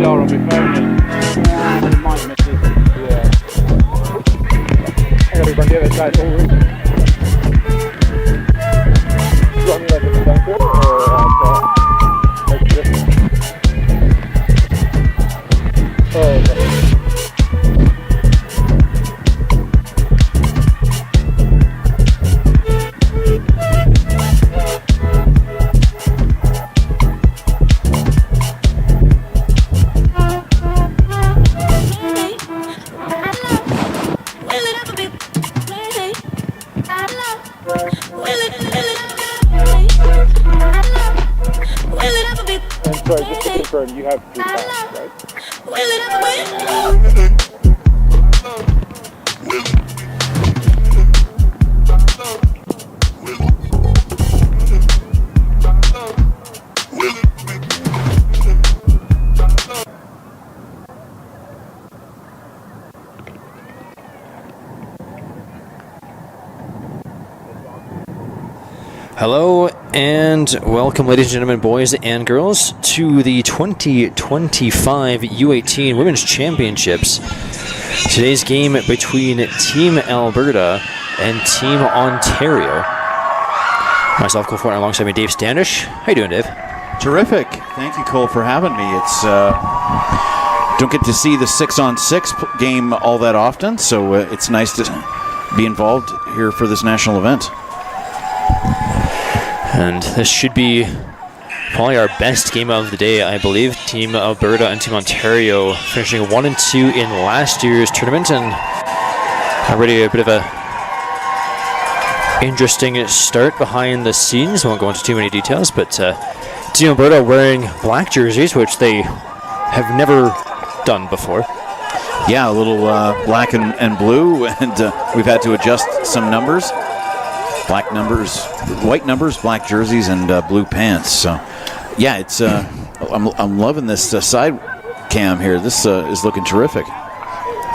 radar on my phone and it might miss it. Yeah. I gotta run the other side over. You want me like a center or like this? Oh, okay. Sorry, just to confirm, you have 3 pounds, right? Hello and welcome, ladies and gentlemen, boys and girls, to the 2025 U18 Women's Championships. Today's game between Team Alberta and Team Ontario. Myself, Cole Fortner, alongside me, Dave Standish. How you doing, Dave? Terrific. Thank you, Cole, for having me. It's don't get to see the 6-on-6 game all that often, so it's nice to be involved here for this national event. And this should be probably our best game of the day, I believe. Team Alberta and Team Ontario finishing 1-2 in last year's tournament, and already a bit of a interesting start behind the scenes. Won't go into too many details, but Team Alberta wearing black jerseys, which they have never done before. Yeah, a little black and blue, and we've had to adjust some numbers. Black numbers, white numbers, black jerseys, and blue pants. So, yeah, it's I'm loving this side cam here. This is looking terrific.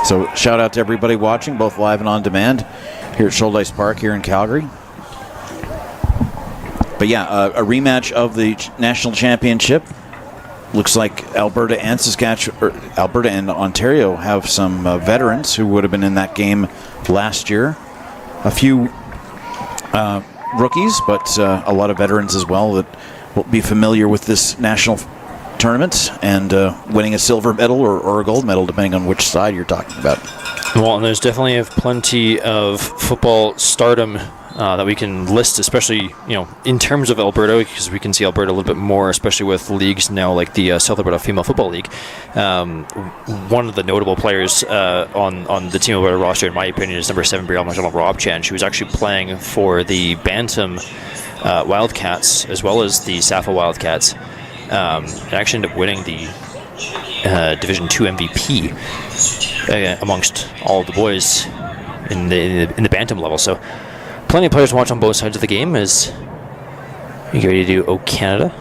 So, shout out to everybody watching, both live and on demand, here at Shoaldice Park here in Calgary. But yeah, a rematch of the national championship. Looks like Alberta and Alberta and Ontario have some veterans who would have been in that game last year. A few rookies, but a lot of veterans as well that will be familiar with this national tournament and winning a silver medal or a gold medal, depending on which side you're talking about. Well, and there's definitely plenty of football stardom that we can list, especially in terms of Alberta, because we can see Alberta a little bit more, especially with leagues now like the South Alberta Female Football League. One of the notable players on the Team Alberta roster, in my opinion, is number 7 Brielle Rob Chan. She was actually playing for the Bantam Wildcats as well as the Safa Wildcats, and actually ended up winning the Division 2 MVP amongst all of the boys in the Bantam level. So plenty of players to watch on both sides of the game as you get ready to do O Canada.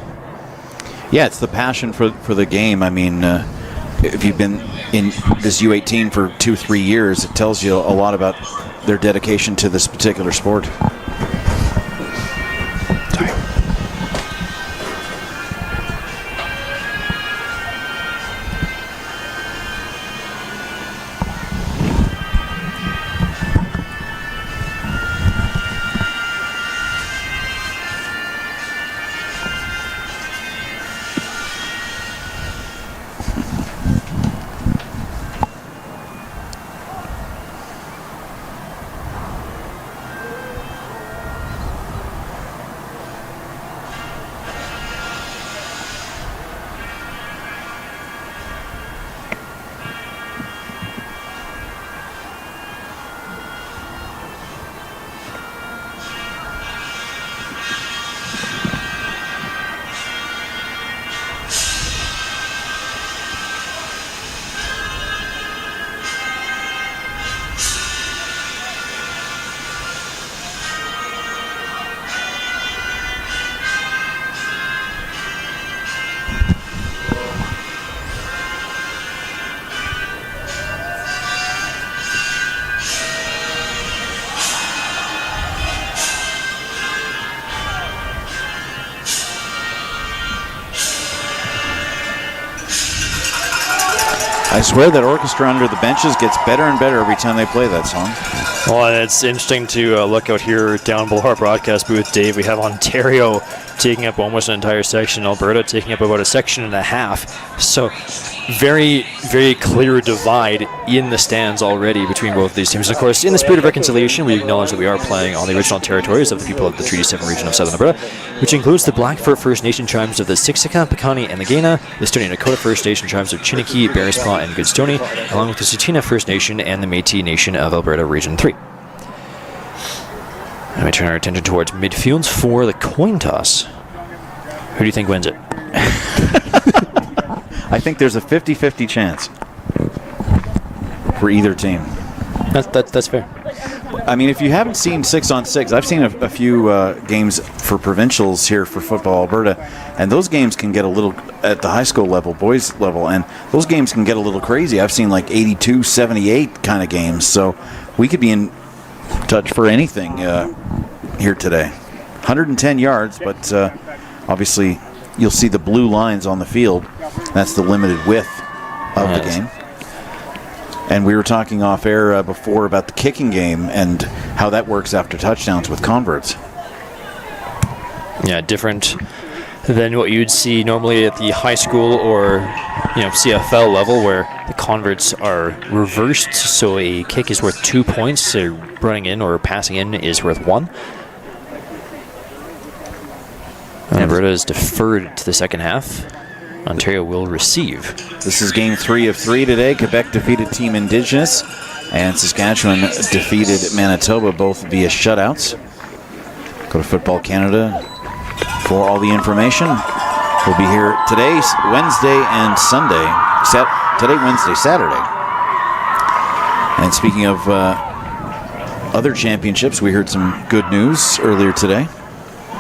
Yeah, it's the passion for the game. I mean, if you've been in this U18 for 2-3 years, it tells you a lot about their dedication to this particular sport. I swear that orchestra under the benches gets better and better every time they play that song. Well, it's interesting to look out here down below our broadcast booth, Dave. We have Ontario taking up almost an entire section, Alberta taking up about a section and a half. So very, very clear divide in the stands already between both of these teams. And of course, in the spirit of reconciliation, we acknowledge that we are playing on the original territories of the people of the Treaty 7 region of Southern Alberta, which includes the Blackfoot First Nation tribes of the Siksika, Piikani, and the Gaina, the Stoney Nakoda First Nation tribes of Chiniki, Bearspaw, and Goodstoney, along with the Tsuut'ina First Nation and the Métis Nation of Alberta Region 3. And we turn our attention towards midfields for the coin toss. Who do you think wins it? I think there's a 50-50 chance for either team. That's fair. I mean, if you haven't seen 6-on-6, I've seen a few games for provincials here for Football Alberta, and those games can get a little, at the high school level, boys level, and those games can get a little crazy. I've seen like 82-78 kind of games, so we could be in touch for anything here today. 110 yards, but obviously you'll see the blue lines on the field. That's the limited width of the game. And we were talking off air before about the kicking game and how that works after touchdowns with converts. Yeah, different than what you'd see normally at the high school or CFL level, where the converts are reversed. So a kick is worth 2 points. So running in or passing in is worth 1. Alberta is deferred to the second half. Ontario will receive. This is game 3 of 3 today. Quebec defeated Team Indigenous, and Saskatchewan defeated Manitoba, both via shutouts. Go to Football Canada for all the information. We'll be here today, Wednesday, and Sunday. Today, Wednesday, Saturday. And speaking of other championships, we heard some good news earlier today.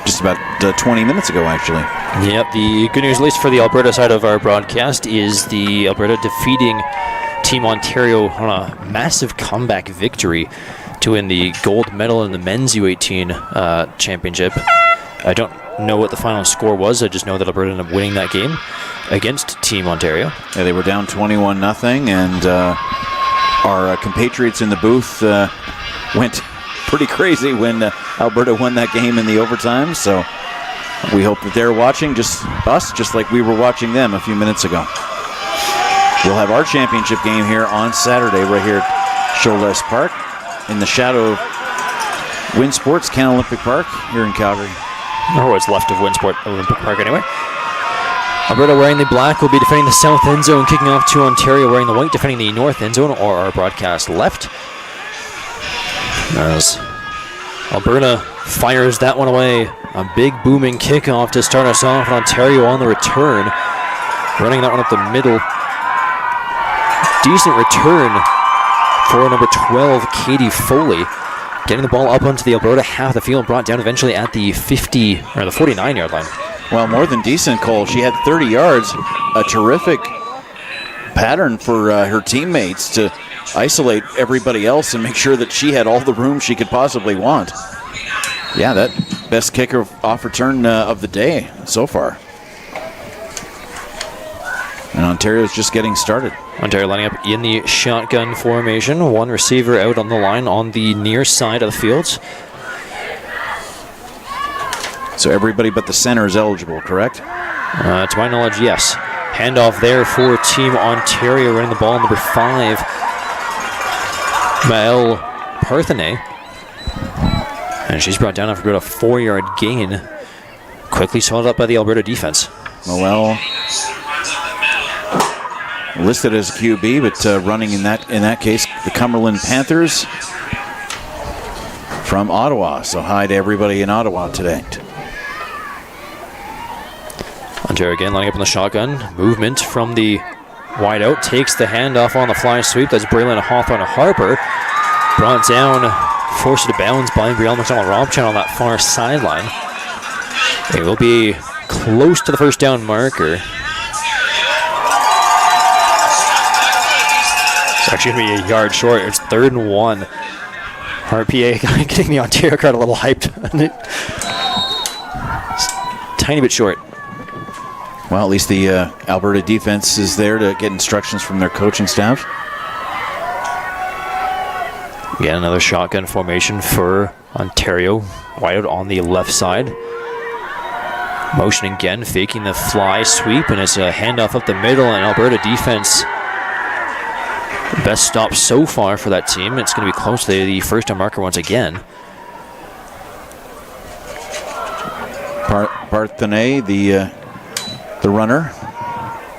Just about 20 minutes ago, actually. Yep, the good news, at least for the Alberta side of our broadcast, is the Alberta defeating Team Ontario on a massive comeback victory to win the gold medal in the men's U18 championship. I don't know what the final score was. I just know that Alberta ended up winning that game against Team Ontario. Yeah, they were down 21-0, and our compatriots in the booth went pretty crazy when Alberta won that game in the overtime. So we hope that they're watching just like we were watching them a few minutes ago. We'll have our championship game here on Saturday right here at Shoaless Park in the shadow of Winsport's Ken Olympic Park here in Calgary. Or what's left of Winsport Olympic Park anyway. Alberta wearing the black will be defending the south end zone, kicking off to Ontario wearing the white, defending the north end zone, or our broadcast left. As Alberta fires that one away. A big booming kickoff to start us off. And Ontario on the return. Running that one up the middle. Decent return for number 12, Katie Foley. Getting the ball up onto the Alberta half of the field. Brought down eventually at the 50 or the 49-yard line. Well, more than decent, Cole. She had 30 yards. A terrific pattern for her teammates to isolate everybody else and make sure that she had all the room she could possibly want. Yeah, that best kicker off return of the day so far. And Ontario's just getting started. Ontario lining up in the shotgun formation. One receiver out on the line on the near side of the field. So everybody but the center is eligible, correct? To my knowledge, yes. Handoff there for Team Ontario, running the ball, number 5, Maëlle Parthenay. And she's brought down after about a 4-yard gain. Quickly swallowed up by the Alberta defense. Well, listed as QB, but running in that case, the Cumberland Panthers from Ottawa. So hi to everybody in Ottawa today. Ontario again lining up in the shotgun. Movement from the wide out. Takes the handoff on the fly sweep. That's Braylon Hawthorne-Harper. Brought down, forced to bounds by Brielle McDonald-Robchan on that far sideline. It will be close to the first down marker. It's actually going to be a yard short. It's 3rd and 1. RPA getting the Ontario crowd a little hyped. Tiny bit short. Well, at least the Alberta defense is there to get instructions from their coaching staff. Again, another shotgun formation for Ontario. Wide out on the left side. Motion again, faking the fly sweep, and it's a handoff up the middle, and Alberta defense, best stop so far for that team. It's going to be close to the first down marker once again. Parthenay, the runner.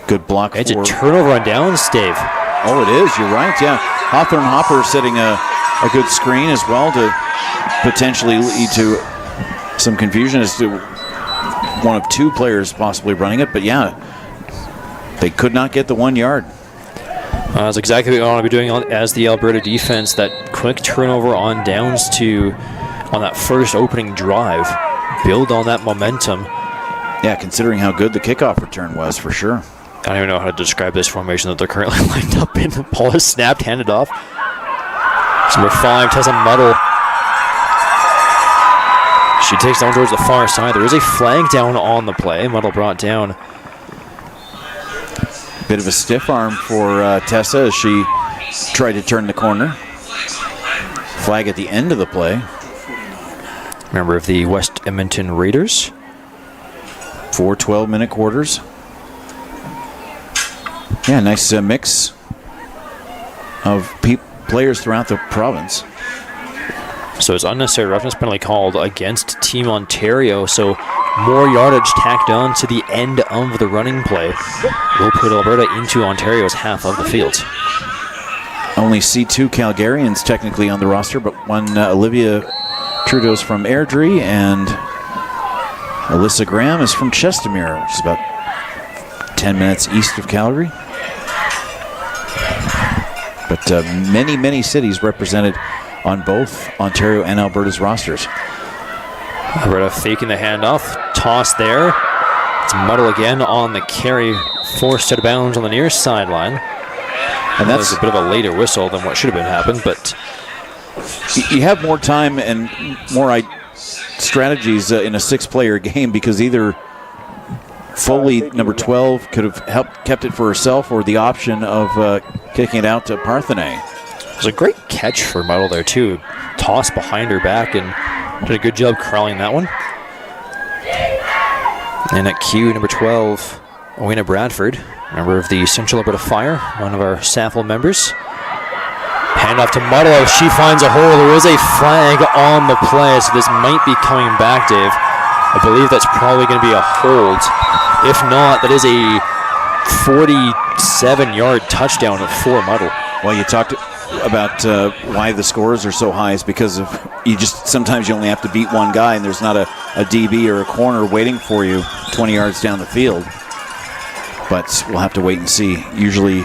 Good block. It's a turnover on downs, Dave. Oh, it is. You're right. Yeah. Hawthorne Hopper setting a good screen as well to potentially lead to some confusion as to one of two players possibly running it. But yeah, they could not get the 1 yard. That's exactly what we want to be doing as the Alberta defense. That quick turnover on downs on that first opening drive. Build on that momentum. Yeah, considering how good the kickoff return was, for sure. I don't even know how to describe this formation that they're currently lined up in. The ball is snapped, handed off. It's number 5, Tessa Muddle. She takes down towards the far side. There is a flag down on the play. Muddle brought down. Bit of a stiff arm for Tessa as she tried to turn the corner. Flag at the end of the play. Member of the West Edmonton Raiders. 4 12-minute quarters. Yeah, nice mix of players throughout the province. So it's unnecessary roughness penalty called against Team Ontario. So more yardage tacked on to the end of the running play will put Alberta into Ontario's half of the field. Only C2 Calgarians technically on the roster, but one Olivia Trudeau's from Airdrie, and Alyssa Graham is from Chestermere, which is about 10 minutes east of Calgary. But many, many cities represented on both Ontario and Alberta's rosters. Alberta faking the handoff. Toss there. It's Muddle again on the carry. Forced out of bounds on the near sideline. And that's a bit of a later whistle than what should have been happened, but you have more time and more strategies in a 6-player game, because either Foley, number 12, could have kept it for herself, or the option of kicking it out to Parthenay. It was a great catch for Muddle there, too. Toss behind her back and did a good job crawling that one. And at Q, number 12, Owena Bradford, member of the Central Alberta Fire, one of our SAFL members. Handoff to Muddle. She finds a hole. There is a flag on the play, so this might be coming back, Dave. I believe that's probably going to be a hold. If not, that is a 47-yard touchdown for Muddle. Well, you talked about why the scores are so high is because of sometimes you only have to beat one guy, and there's not a DB or a corner waiting for you 20 yards down the field. But we'll have to wait and see. Usually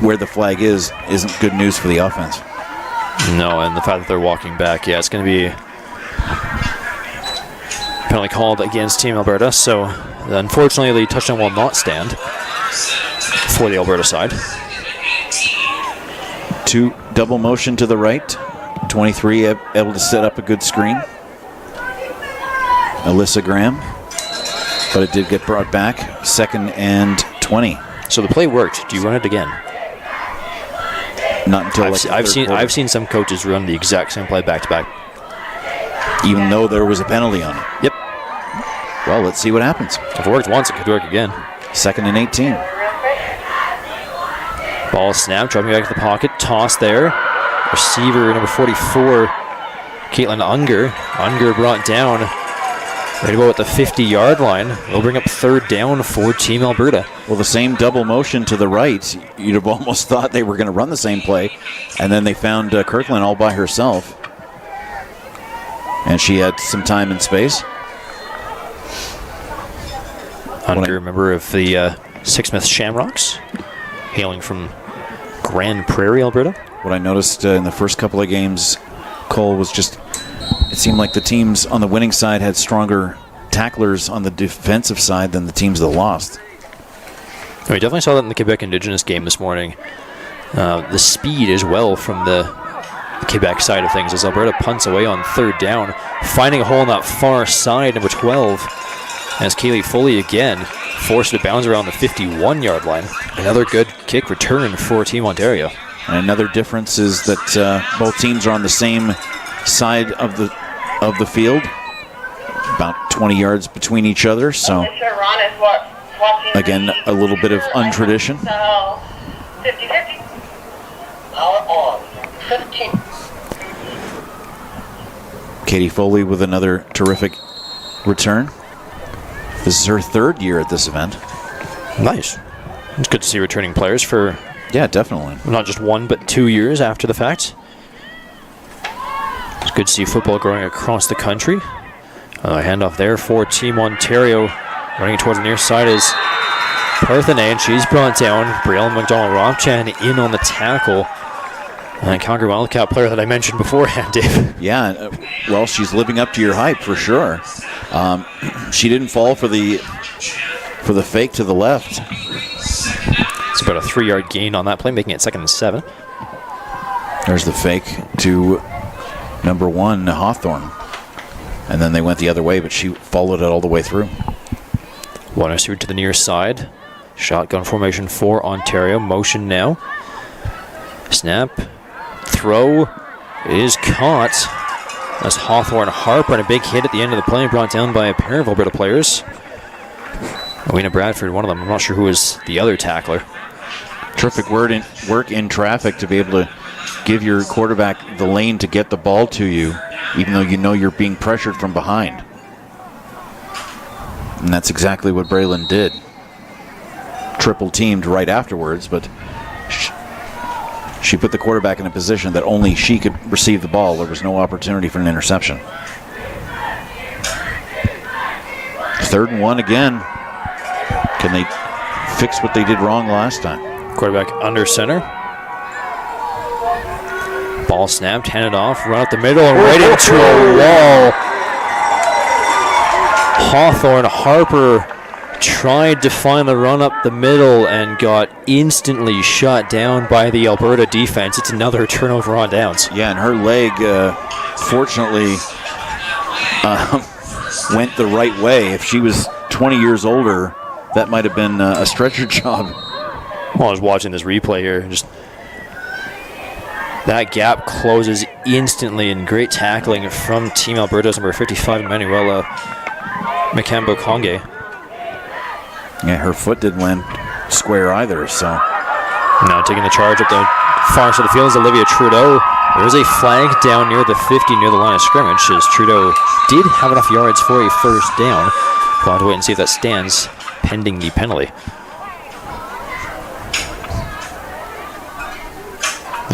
where the flag isn't good news for the offense. No, and the fact that they're walking back, yeah, it's going to be penalty called against Team Alberta. So unfortunately, the touchdown will not stand for the Alberta side. 2 double motion to the right. 23 able to set up a good screen. Alyssa Graham, but it did get brought back. 2nd and 20. So the play worked. Do you run it again? Not until I've seen some coaches run the exact same play back to back, even though there was a penalty on it. Yep. Well, let's see what happens. If it worked once, it could work again. 2nd and 18. Ball snapped, dropping back to the pocket. Toss there. Receiver number 44, Caitlin Unger. Unger brought down. Ready to go at the 50-yard line. We'll bring up 3rd down for Team Alberta. Well, the same double motion to the right. You'd have almost thought they were going to run the same play. And then they found Kirkland all by herself. And she had some time and space. Unger, member of the Sixsmith Shamrocks, hailing from Grand Prairie, Alberta. What I noticed in the first couple of games, Cole, was just, it seemed like the teams on the winning side had stronger tacklers on the defensive side than the teams that lost. We definitely saw that in the Quebec Indigenous game this morning. The speed as well from the Quebec side of things as Alberta punts away on 3rd down, finding a hole on that far side, number 12. as Kaylee Foley again forced to bounce around the 51-yard line. Another good kick return for Team Ontario. And another difference is that both teams are on the same side of the field, about 20 yards between each other. So again, a little bit of untradition. 50-50. Power on. 15. Katie Foley with another terrific return. This is her third year at this event. Nice. It's good to see returning players for, yeah, definitely, not just 1 but 2 years after the fact. It's good to see football growing across the country. Handoff there for Team Ontario. Running towards the near side is Parthenay, and she's brought down. Brielle McDonald-Rothchan in on the tackle. And Calgary Wildcat player that I mentioned beforehand, Dave. Yeah, well, she's living up to your hype for sure. She didn't fall for the fake to the left. It's about a 3-yard gain on that play, making it 2nd and 7. There's the fake to number 1, Hawthorne. And then they went the other way, but she followed it all the way through. One receiver to the near side. Shotgun formation for Ontario. Motion now. Snap. Throw is caught. That's Hawthorne Harper, and a big hit at the end of the play, brought down by a pair of Alberta players. Alina Bradford, one of them. I'm not sure who is the other tackler. Terrific work in traffic to be able to give your quarterback the lane to get the ball to you, even though you know you're being pressured from behind. And that's exactly what Braylon did. Triple teamed right afterwards, but she put the quarterback in a position that only she could receive the ball. There was no opportunity for an interception. 3rd and 1 again. Can they fix what they did wrong last time? Quarterback under center. Ball snapped, handed off, run up the middle, and right into a wall. Hawthorne Harper tried to find the run up the middle and got instantly shut down by the Alberta defense. It's another turnover on downs. Yeah, and her leg, fortunately, went the right way. If she was 20 years older, that might have been a stretcher job. Well, I was watching this replay here. Just that gap closes instantly, and great tackling from Team Alberta's number 55, Manuela Makambo-Konge. Yeah, her foot didn't land square either, so. Now taking the charge up the far side of the field is Olivia Trudeau. There's a flag down near the 50, near the line of scrimmage, as Trudeau did have enough yards for a first down. We'll have to wait and see if that stands pending the penalty.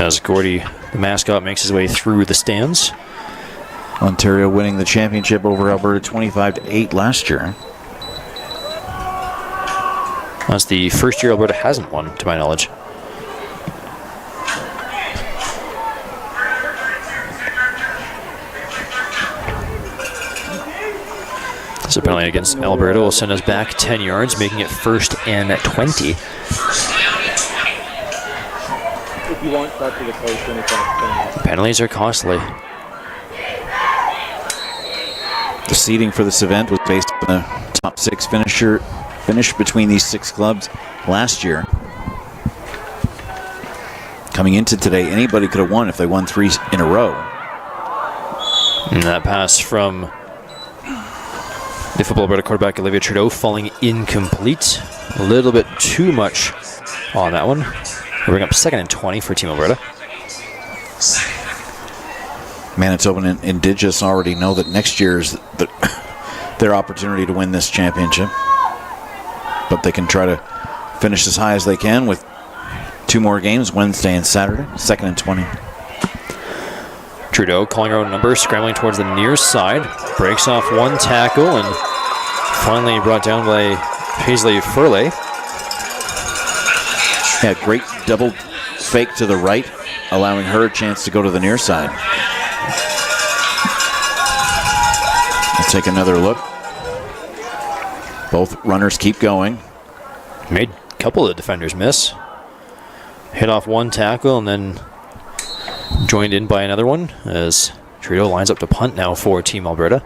As Gordy, the mascot, makes his way through the stands. Ontario winning the championship over Alberta 25-8 last year. That's the first year Alberta hasn't won, to my knowledge. So penalty against Alberta will send us back 10 yards, making it 1st and 20. If you want that to the coach, anything. Penalties are costly. The seeding for this event was based on the top 6 finish between these 6 clubs last year. Coming into today, anybody could have won if they won 3 in a row. And that pass from the Football Alberta quarterback Olivia Trudeau falling incomplete. A little bit too much on that one. We'll bring up 2nd and 20 for Team Alberta. Manitoba and Indigenous already know that next year is their opportunity to win this championship. But they can try to finish as high as they can with 2 more games, Wednesday and Saturday, 2nd and 20. Trudeau calling her own number, scrambling towards the near side. Breaks off one tackle and finally brought down by Paisley Furley. Yeah, great double fake to the right, allowing her a chance to go to the near side. We'll take another look. Both runners keep going. Made a couple of the defenders miss. Hit off one tackle and then joined in by another one as Trudeau lines up to punt now for Team Alberta.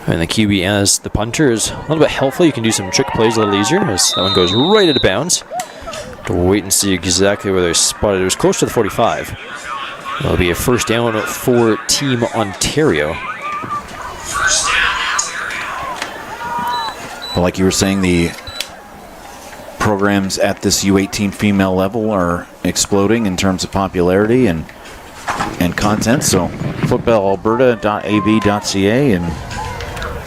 And the QB as the punter is a little bit helpful. You can do some trick plays a little easier as that one goes right out of bounds. To wait and see exactly where they're spotted. It was close to the 45. It'll be a first down for Team Ontario. Well, like you were saying, the programs at this U18 female level are exploding in terms of popularity and content. So footballalberta.ab.ca and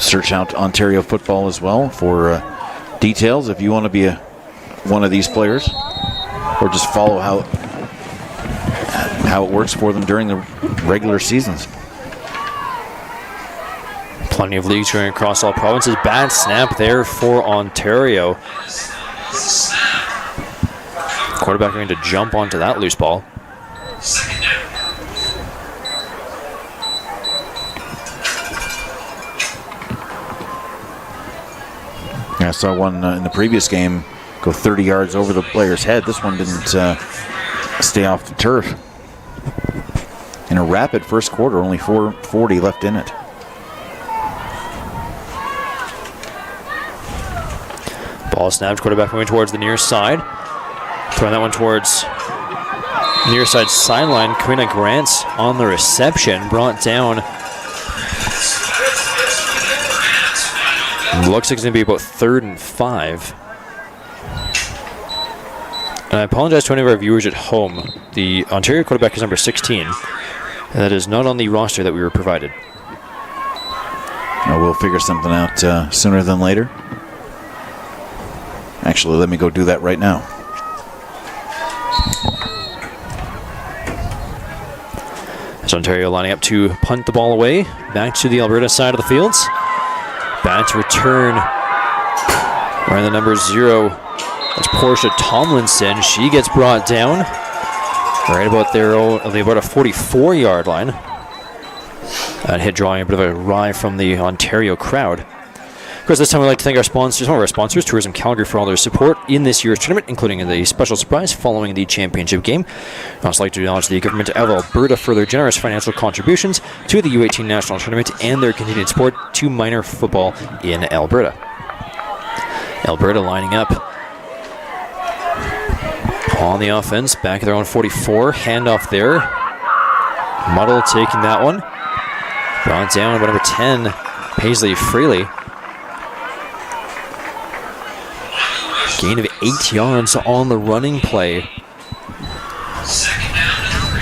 search out Ontario football as well for details if you want to be one of these players, or just follow how it works for them during the regular seasons. Plenty of leagues going across all provinces. Bad snap there for Ontario. Quarterback going to jump onto that loose ball. Yeah, I saw one in the previous game go 30 yards over the player's head. This one didn't stay off the turf. In a rapid first quarter, only 4:40 left in it. Ball snapped, quarterback moving towards the near side. Throwing that one towards near side sideline. Karina Grant's on the reception, brought down. Looks like it's going to be about 3rd and 5. And I apologize to any of our viewers at home. The Ontario quarterback is number 16. And that is not on the roster that we were provided. We'll figure something out sooner than later. Actually, let me go do that right now. As Ontario lining up to punt the ball away. Back to the Alberta side of the fields. Back to return. Wearing the number 0. That's Portia Tomlinson. She gets brought down right about there, about a 44-yard line. That hit drawing a bit of a rise from the Ontario crowd. Of course, this time we'd like to thank our sponsors, some of our sponsors, Tourism Calgary, for all their support in this year's tournament, including the special surprise following the championship game. I'd also like to acknowledge the government of Alberta for their generous financial contributions to the U18 national tournament and their continued support to minor football in Alberta. Alberta lining up on the offense, back at their own 44, handoff there. Muddle taking that one. Brought down by number 10, Paisley Freely. Gain of 8 yards on the running play. Second down and 3.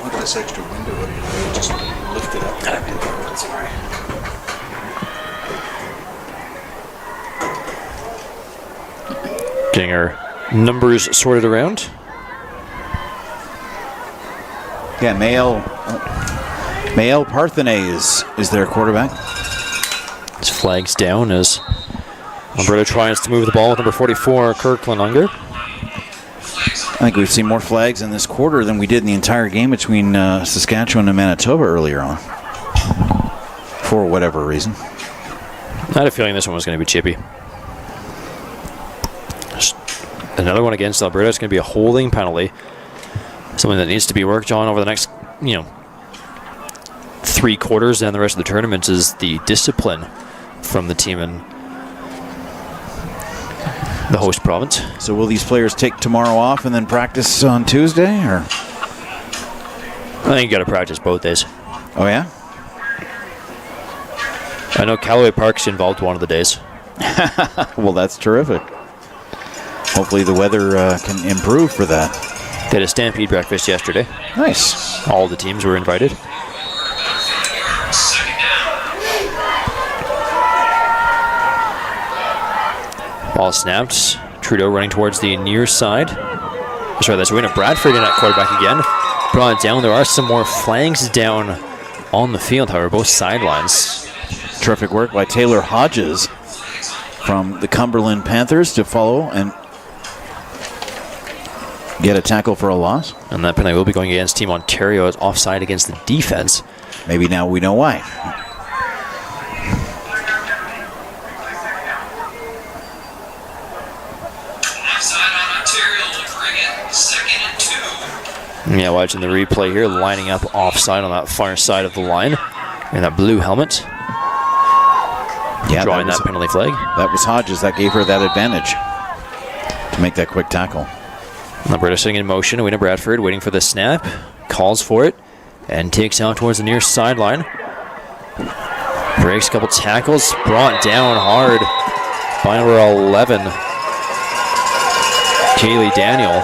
Look at this extra window over here. Just lift it up. That's all right. Getting our numbers sorted around. Yeah, Mael Parthenay is their quarterback. His flags down as Alberta tries to move the ball with number 44, Kirkland Unger. I think we've seen more flags in this quarter than we did in the entire game between Saskatchewan and Manitoba earlier on. For whatever reason. I had a feeling this one was going to be chippy. Another one against Alberta. It's going to be a holding penalty. Something that needs to be worked on over the next, 3 quarters and the rest of the tournament is the discipline from the team in the host province. So will these players take tomorrow off and then practice on Tuesday, or? I think you got to practice both days. Oh yeah? I know Callaway Park's involved one of the days. Well, that's terrific. Hopefully the weather can improve for that. They had a Stampede breakfast yesterday. Nice. All the teams were invited. Second down. Ball snapped. Trudeau running towards the near side. Sorry, that's Rowena Bradford in at quarterback again. Brought it down. There are some more flags down on the field, however, both sidelines. Terrific work by Taylor Hodges from the Cumberland Panthers to follow and get a tackle for a loss. And that penalty will be going against Team Ontario as offside against the defense. Maybe now we know why. Offside on Ontario will bring it 2nd and 2. Yeah, watching the replay here, lining up offside on that far side of the line. And that blue helmet. Yeah, drawing that penalty flag. That was Hodges. That gave her that advantage to make that quick tackle. Alberta sitting in motion. Wayne Bradford waiting for the snap. Calls for it. And takes out towards the near sideline. Breaks a couple tackles. Brought down hard by number 11. Kaylee Daniel.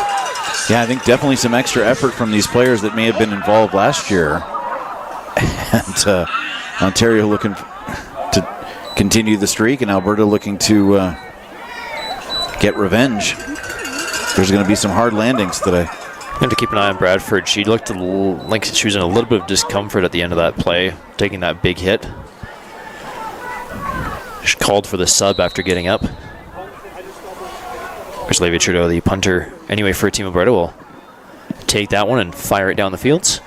Yeah, I think definitely some extra effort from these players that may have been involved last year. And Ontario looking to continue the streak, and Alberta looking to get revenge. There's going to be some hard landings today. You have to keep an eye on Bradford. She looked like she was in a little bit of discomfort at the end of that play, taking that big hit. She called for the sub after getting up. Chris Trudeau, the punter, anyway, for Team Alberta, will take that one and fire it down the fields.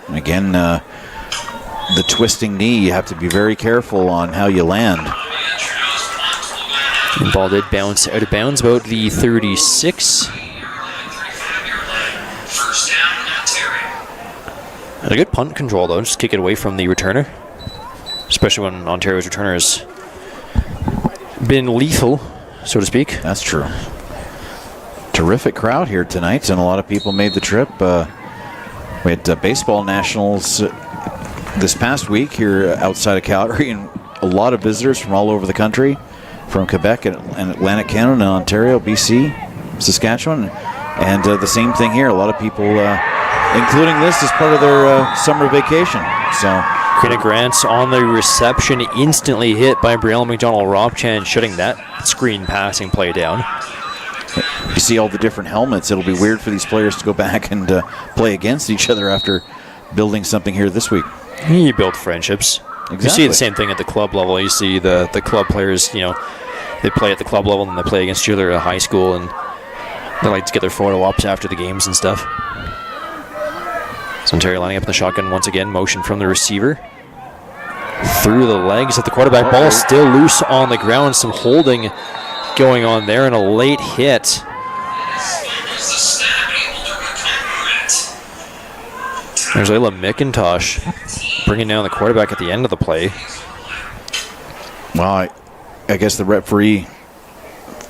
And again, the twisting knee, you have to be very careful on how you land. The ball did bounce out of bounds about the 36. First down, Ontario. Had a good punt control, though. Just kick it away from the returner. Especially when Ontario's returner has been lethal, so to speak. That's true. Terrific crowd here tonight, and a lot of people made the trip. We had baseball nationals this past week here outside of Calgary, and a lot of visitors from all over the country, from Quebec and Atlantic Canada, and Ontario, BC, Saskatchewan, and the same thing here. A lot of people, including this, as part of their summer vacation. So, Karina Grant's on the reception, instantly hit by Brielle McDonald-Robchan, shutting that screen passing play down. You see all the different helmets. It'll be weird for these players to go back and play against each other after building something here this week. You build friendships. Exactly. You see the same thing at the club level. You see the club players, they play at the club level and they play against each other at high school, and they like to get their photo ops after the games and stuff. So Ontario lining up in the shotgun once again. Motion from the receiver. Through the legs at the quarterback. Ball still loose on the ground. Some holding going on there, and a late hit. There's Layla McIntosh bringing down the quarterback at the end of the play. Well, I guess the referee,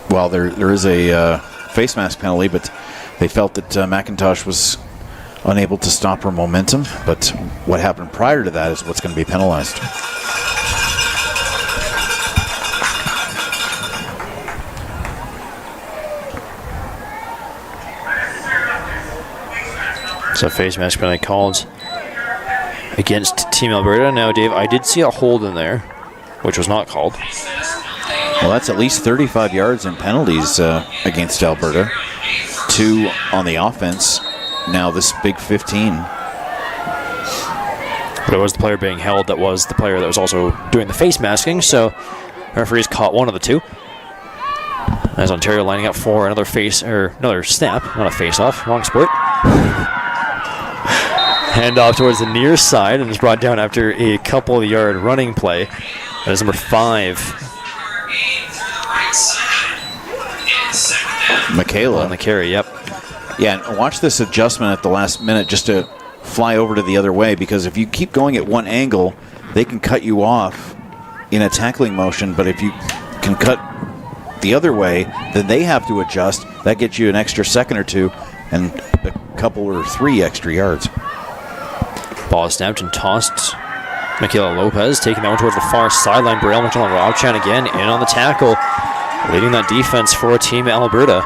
well, there is a face mask penalty, but they felt that McIntosh was unable to stop her momentum. But what happened prior to that is what's going to be penalized. So face mask penalty called against Team Alberta. Now, Dave, I did see a hold in there, which was not called. Well, that's at least 35 yards in penalties against Alberta. 2 on the offense. Now this big 15. But it was the player being held that was the player that was also doing the face masking. So referees caught one of the two. As Ontario lining up for another snap, not a face-off, wrong sport. Hand off towards the near side, and is brought down after a couple of yard running play. That is number 5. Michaela. On the carry, yep. Yeah, and watch this adjustment at the last minute just to fly over to the other way, because if you keep going at one angle, they can cut you off in a tackling motion, but if you can cut the other way, then they have to adjust. That gets you an extra second or two and a couple or 3 extra yards. Ball is snapped and tossed. Michaela Lopez taking that one towards the far sideline. Brielle McDonald-Robchan again in on the tackle, leading that defense for Team Alberta.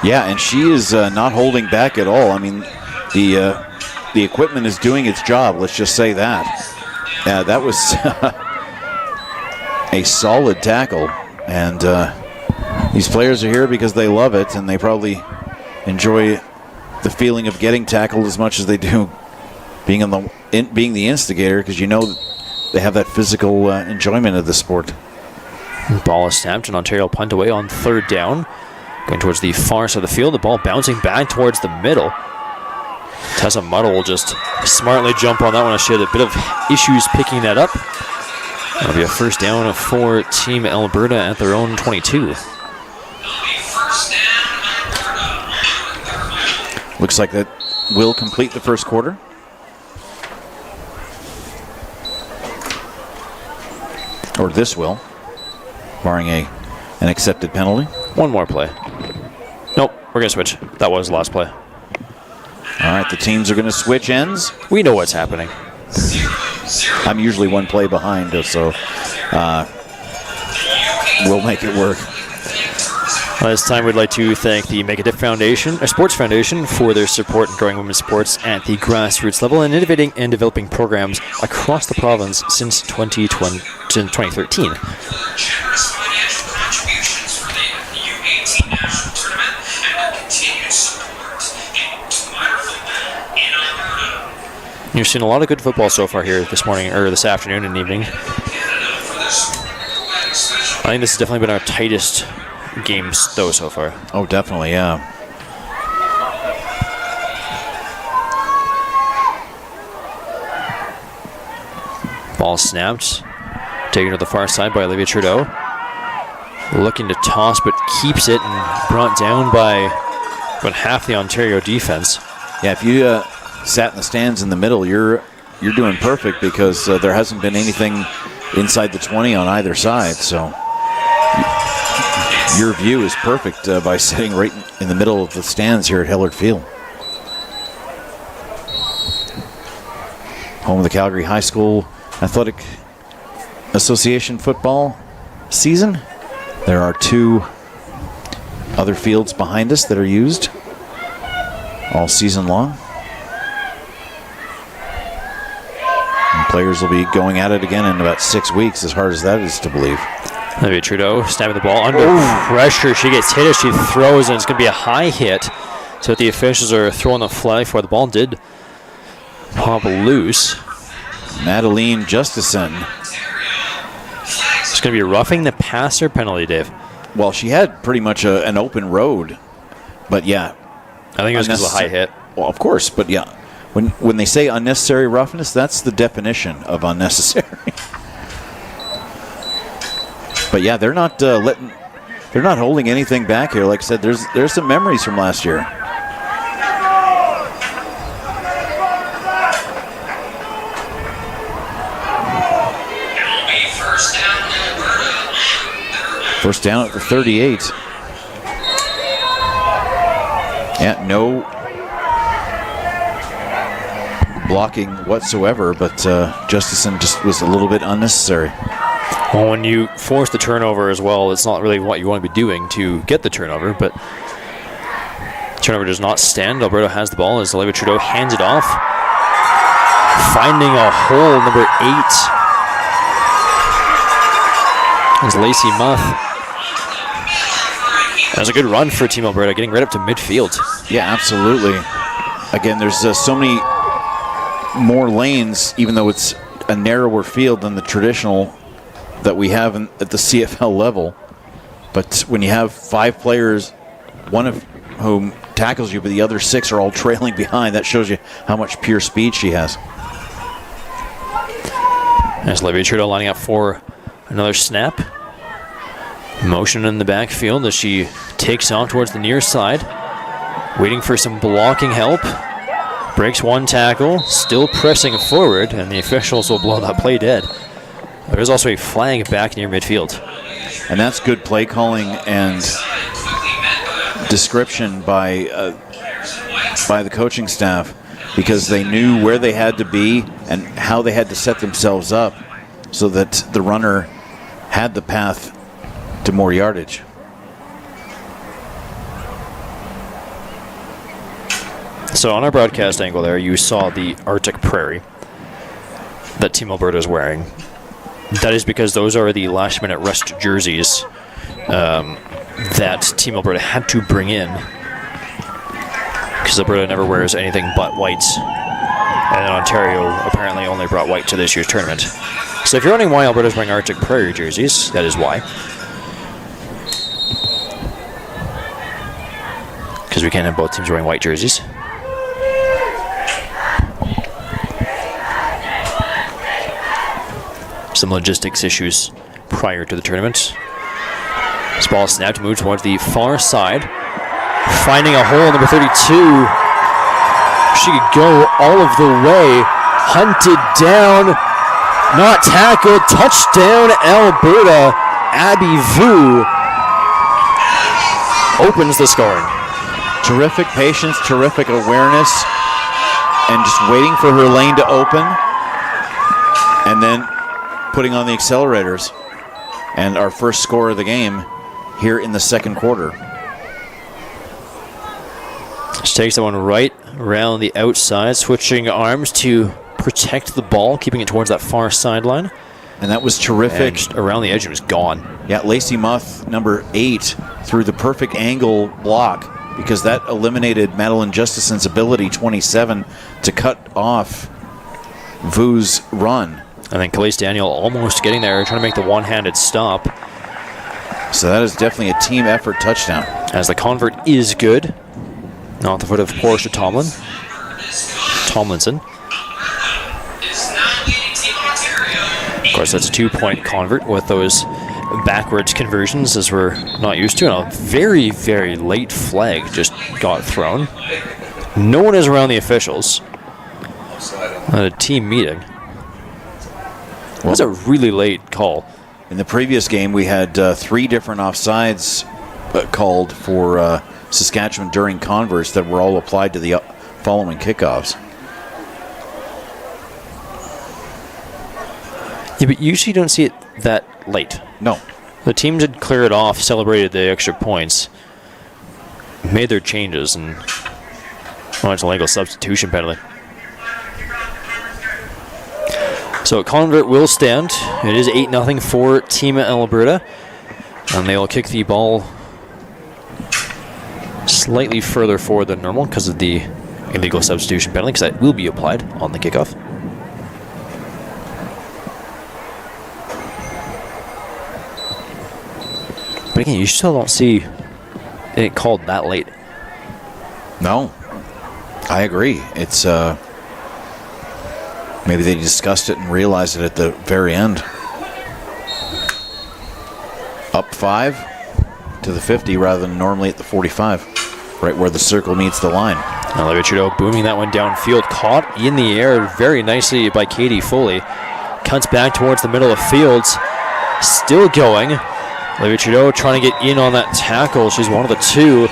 Yeah, and she is not holding back at all. I mean, the equipment is doing its job, let's just say that. Yeah, that was a solid tackle. And these players are here because they love it, and they probably enjoy the feeling of getting tackled as much as they do being the instigator, because they have that physical enjoyment of the sport. Ball is snapped, and Ontario punt away on 3rd down. Going towards the far side of the field, the ball bouncing back towards the middle. Tessa Muddle will just smartly jump on that one. She had a bit of issues picking that up. That'll be a first down for Team Alberta at their own 22. Looks like that will complete the first quarter. Or this will, barring an accepted penalty. One more play. Nope, we're going to switch. That was the last play. All right, the teams are going to switch ends. We know what's happening. I'm usually one play behind, so we'll make it work. This time we'd like to thank the Make a Dip Foundation, a sports foundation, for their support in growing women's sports at the grassroots level and innovating and developing programs across the province since 2013. Generous financial contributions for the U18 national tournament and their continued support in minor football in Alberta. You've seen a lot of good football so far here this morning, or this afternoon and evening. I think this has definitely been our tightest games, though, so far. Oh, definitely, yeah. Ball snapped. Taken to the far side by Olivia Trudeau. Looking to toss, but keeps it and brought down by about half the Ontario defense. Yeah, if you sat in the stands in the middle, you're doing perfect because there hasn't been anything inside the 20 on either side, so your view is perfect by sitting right in the middle of the stands here at Hillard Field. Home of the Calgary High School Athletic Association football season. There are 2 other fields behind us that are used all season long. And players will be going at it again in about 6 weeks, as hard as that is to believe. Olivia Trudeau stabbing the ball under pressure. She gets hit as she throws, and it's going to be a high hit. So the officials are throwing the flag for the ball. Did pop loose. Madeline Justison. It's going to be roughing the passer penalty, Dave. Well, she had pretty much an open road, but yeah. I think it was because of a high hit. Well, of course, but yeah. When they say unnecessary roughness, that's the definition of unnecessary. But yeah, they're not holding anything back here. Like I said, there's some memories from last year. First down at the 38. Yeah, no blocking whatsoever, but Justison just was a little bit unnecessary. Well, when you force the turnover as well, it's not really what you want to be doing to get the turnover, but turnover does not stand. Alberta has the ball as Olivia Trudeau hands it off. Finding a hole, number 8. As Lacey Muth. That was a good run for Team Alberta, getting right up to midfield. Yeah, absolutely. Again, there's so many more lanes, even though it's a narrower field than the traditional that we have at the CFL level. But when you have 5 players, one of whom tackles you, but the other 6 are all trailing behind, that shows you how much pure speed she has. As Olivia Trudeau lining up for another snap. Motion in the backfield as she takes off towards the near side. Waiting for some blocking help. Breaks one tackle, still pressing forward, and the officials will blow that play dead. There is also a flag back near midfield. And that's good play calling and description by the coaching staff, because they knew where they had to be and how they had to set themselves up so that the runner had the path to more yardage. So on our broadcast angle there, you saw the Arctic Prairie that Team Alberta is wearing. That is because those are the last-minute rest jerseys that Team Alberta had to bring in, because Alberta never wears anything but whites, and then Ontario apparently only brought white to this year's tournament. So if you're wondering why Alberta's wearing Arctic Prairie jerseys, that is why. Because we can't have both teams wearing white jerseys. Some logistics issues prior to the tournament. This ball snapped, moved towards the far side. Finding a hole, number 32. She could go all of the way. Hunted down. Not tackled. Touchdown, Alberta. Abby Vu opens the scoring. Terrific patience, terrific awareness, and just waiting for her lane to open, and then putting on the accelerators. And our first score of the game here in the second quarter. She takes that one right around the outside, switching arms to protect the ball, keeping it towards that far sideline. And that was terrific. And just around the edge, it was gone. Yeah, Lacey Muth, number 8, threw the perfect angle block because that eliminated Madeline Justison's ability, 27, to cut off Vu's run. I think Calais Daniel almost getting there, trying to make the one-handed stop. So that is definitely a team effort touchdown. As the convert is good. Not the foot of Portia Tomlinson. Of course, that's a 2-point convert with those backwards conversions, as we're not used to. And a very, very late flag just got thrown. No one is around the officials at a team meeting. That was a really late call. In the previous game, we had 3 different offsides called for Saskatchewan during converts that were all applied to the following kickoffs. Yeah, but usually you don't see it that late. No. The teams had cleared it off, celebrated the extra points, made their changes, and it's a legal substitution penalty. So convert will stand. It is 8-0 for Team Alberta. And they will kick the ball slightly further forward than normal because of the illegal substitution penalty, because that will be applied on the kickoff. But again, you still don't see it called that late. No, I agree. It's maybe they discussed it and realized it at the very end. Up 5 to the 50 rather than normally at the 45, right where the circle meets the line. Olivia Trudeau booming that one downfield, caught in the air very nicely by Katie Foley. Cuts back towards the middle of fields, still going. Olivia Trudeau trying to get in on that tackle. She's one of the 2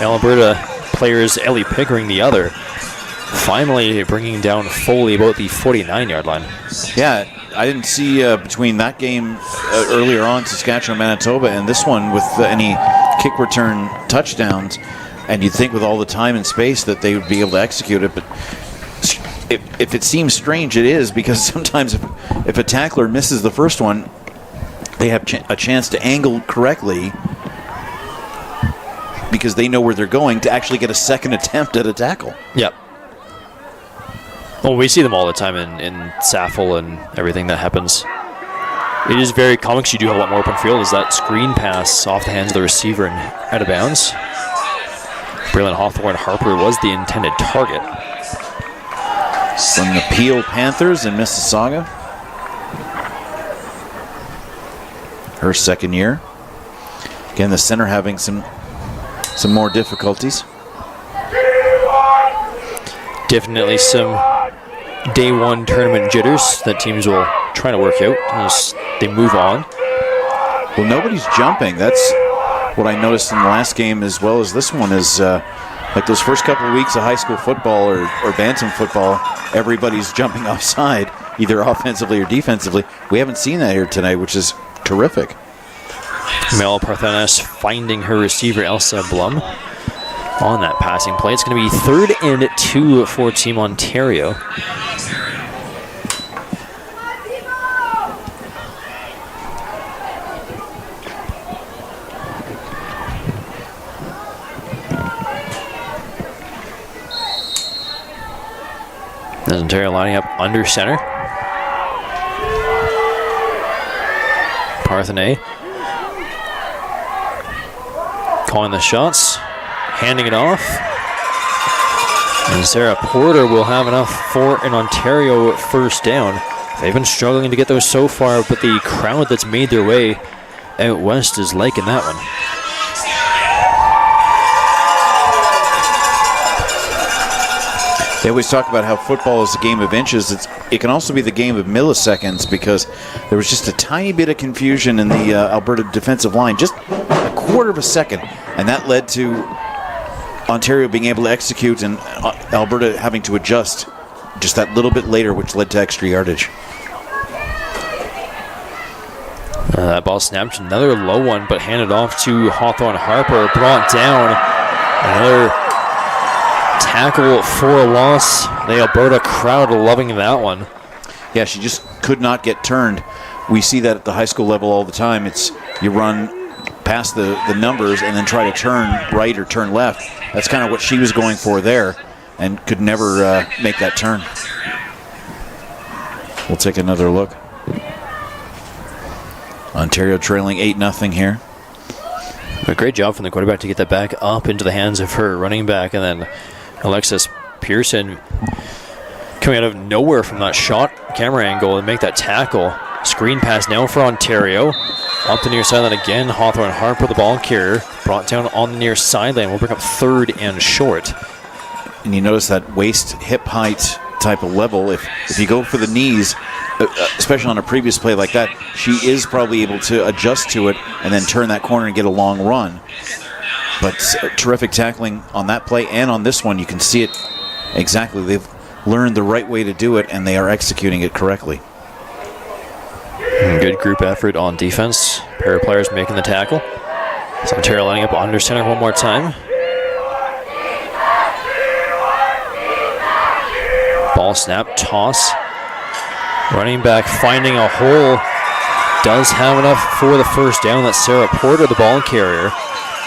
Alberta players, Ellie Pickering the other. Finally bringing down Foley about the 49-yard line. Yeah, I didn't see between that game earlier on, Saskatchewan, Manitoba, and this one with any kick return touchdowns, and you'd think with all the time and space that they would be able to execute it, but if it seems strange, it is, because sometimes if a tackler misses the first one, they have a chance to angle correctly because they know where they're going to actually get a second attempt at a tackle. Yep. Well, we see them all the time in SAFL and everything that happens. It is very common because you do have a lot more open field. Is that screen pass off the hands of the receiver and out of bounds? Braylon Hawthorne Harper was the intended target. From the Peel Panthers in Mississauga. Her second year. Again, the center having some more difficulties. Definitely some day one tournament jitters that teams will try to work out as they move on. Well, nobody's jumping. That's what I noticed in the last game as well as this one is like those first couple of weeks of high school football or bantam football, everybody's jumping offside, either offensively or defensively. We haven't seen that here tonight, which is terrific. Mel Parthenas finding her receiver, Elsa Blum, on that passing play. It's going to be 3rd and 2 for Team Ontario. There's Ontario lining up under center. Parthenay calling the shots, handing it off. And Sarah Porter will have enough for an Ontario first down. They've been struggling to get those so far, but the crowd that's made their way out west is liking that one. They always talk about how football is a game of inches. It can also be the game of milliseconds, because there was just a tiny bit of confusion in the Alberta defensive line, just a quarter of a second, and that led to Ontario being able to execute and Alberta having to adjust just that little bit later, which led to extra yardage. That ball snapped, another low one, but handed off to Hawthorne Harper, brought down. Another tackle for a loss. The Alberta crowd loving that one. Yeah, she just could not get turned. We see that at the high school level all the time. It's you run past the numbers and then try to turn right or turn left. That's kind of what she was going for there, and could never make that turn. We'll take another look. Ontario trailing 8-0 here. A great job from the quarterback to get that back up into the hands of her running back, and then Alexis Pearson coming out of nowhere from that shot camera angle and make that tackle. Screen pass now for Ontario. Up the near sideline again. Hawthorne Harper, the ball carrier, brought down on the near sideline. We'll bring up 3rd and short. And you notice that waist hip height type of level. If you go for the knees, especially on a previous play like that, she is probably able to adjust to it and then turn that corner and get a long run. But terrific tackling on that play and on this one. You can see it exactly. They've learned the right way to do it, and they are executing it correctly. Good group effort on defense. Pair of players making the tackle. So Ontario lining up under center one more time. Ball snap, toss. Running back finding a hole. Does have enough for the first down. That's Sarah Porter, the ball carrier.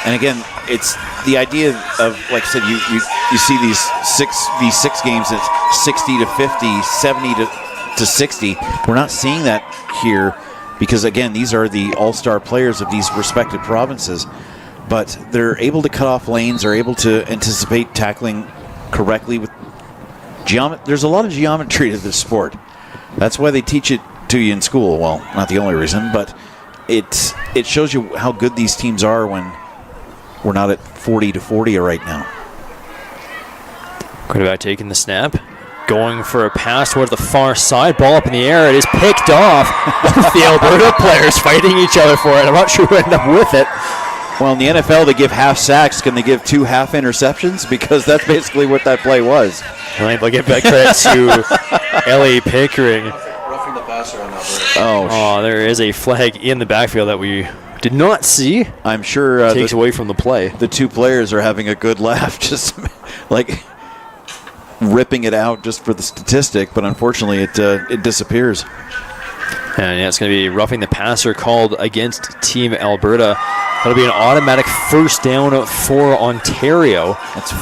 And again, it's the idea of, like I said, you see these 6v6 games, it's 60 to 50, 70 to 60. We're not seeing that here because, again, these are the all-star players of these respective provinces. But they're able to cut off lanes, are able to anticipate tackling correctly. With there's a lot of geometry to this sport. That's why they teach it to you in school. Well, not the only reason, but it shows you how good these teams are when we're not at 40 to 40 right now. Quarterback taking the snap. Going for a pass towards the far side. Ball up in the air. It is picked off. The Alberta players fighting each other for it. I'm not sure who ended up with it. Well, in the NFL, they give half sacks. Can they give 2 half interceptions? Because that's basically what that play was. Right, they'll give back credit to Ellie Pickering. Roughing the passer on Alberta. Oh, there is a flag in the backfield that we did not see. I'm sure takes away from the play. The 2 players are having a good laugh, just like ripping it out just for the statistic, but unfortunately it disappears. And yeah, it's going to be roughing the passer called against Team Alberta. That'll be an automatic first down for Ontario.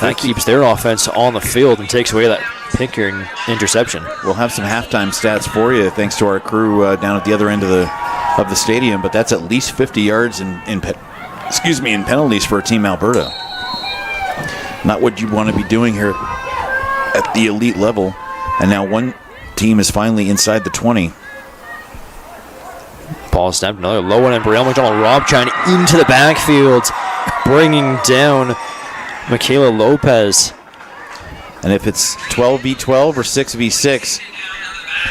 That keeps their offense on the field and takes away that Pickering interception. We'll have some halftime stats for you thanks to our crew down at the other end of the stadium, but that's at least 50 yards in penalties for Team Alberta. Not what you want to be doing here at the elite level. And now one team is finally inside the 20. Ball snapped, another low one, and Brielle McDonald-Robchine into the backfield, bringing down Michaela Lopez. And if it's 12v12 or 6v6,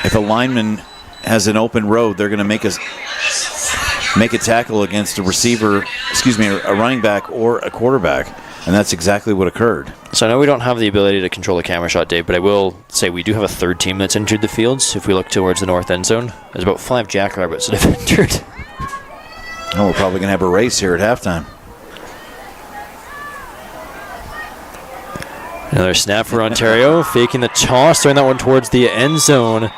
if a lineman has an open road, they're going to make a tackle against a running back or a quarterback. And that's exactly what occurred. So I know we don't have the ability to control the camera shot, Dave, but I will say we do have a 3rd team that's entered the fields. If we look towards the north end zone, there's about 5 jackrabbits that have entered. Oh, we're probably going to have a race here at halftime. Another snap for Ontario, faking the toss, throwing that one towards the end zone.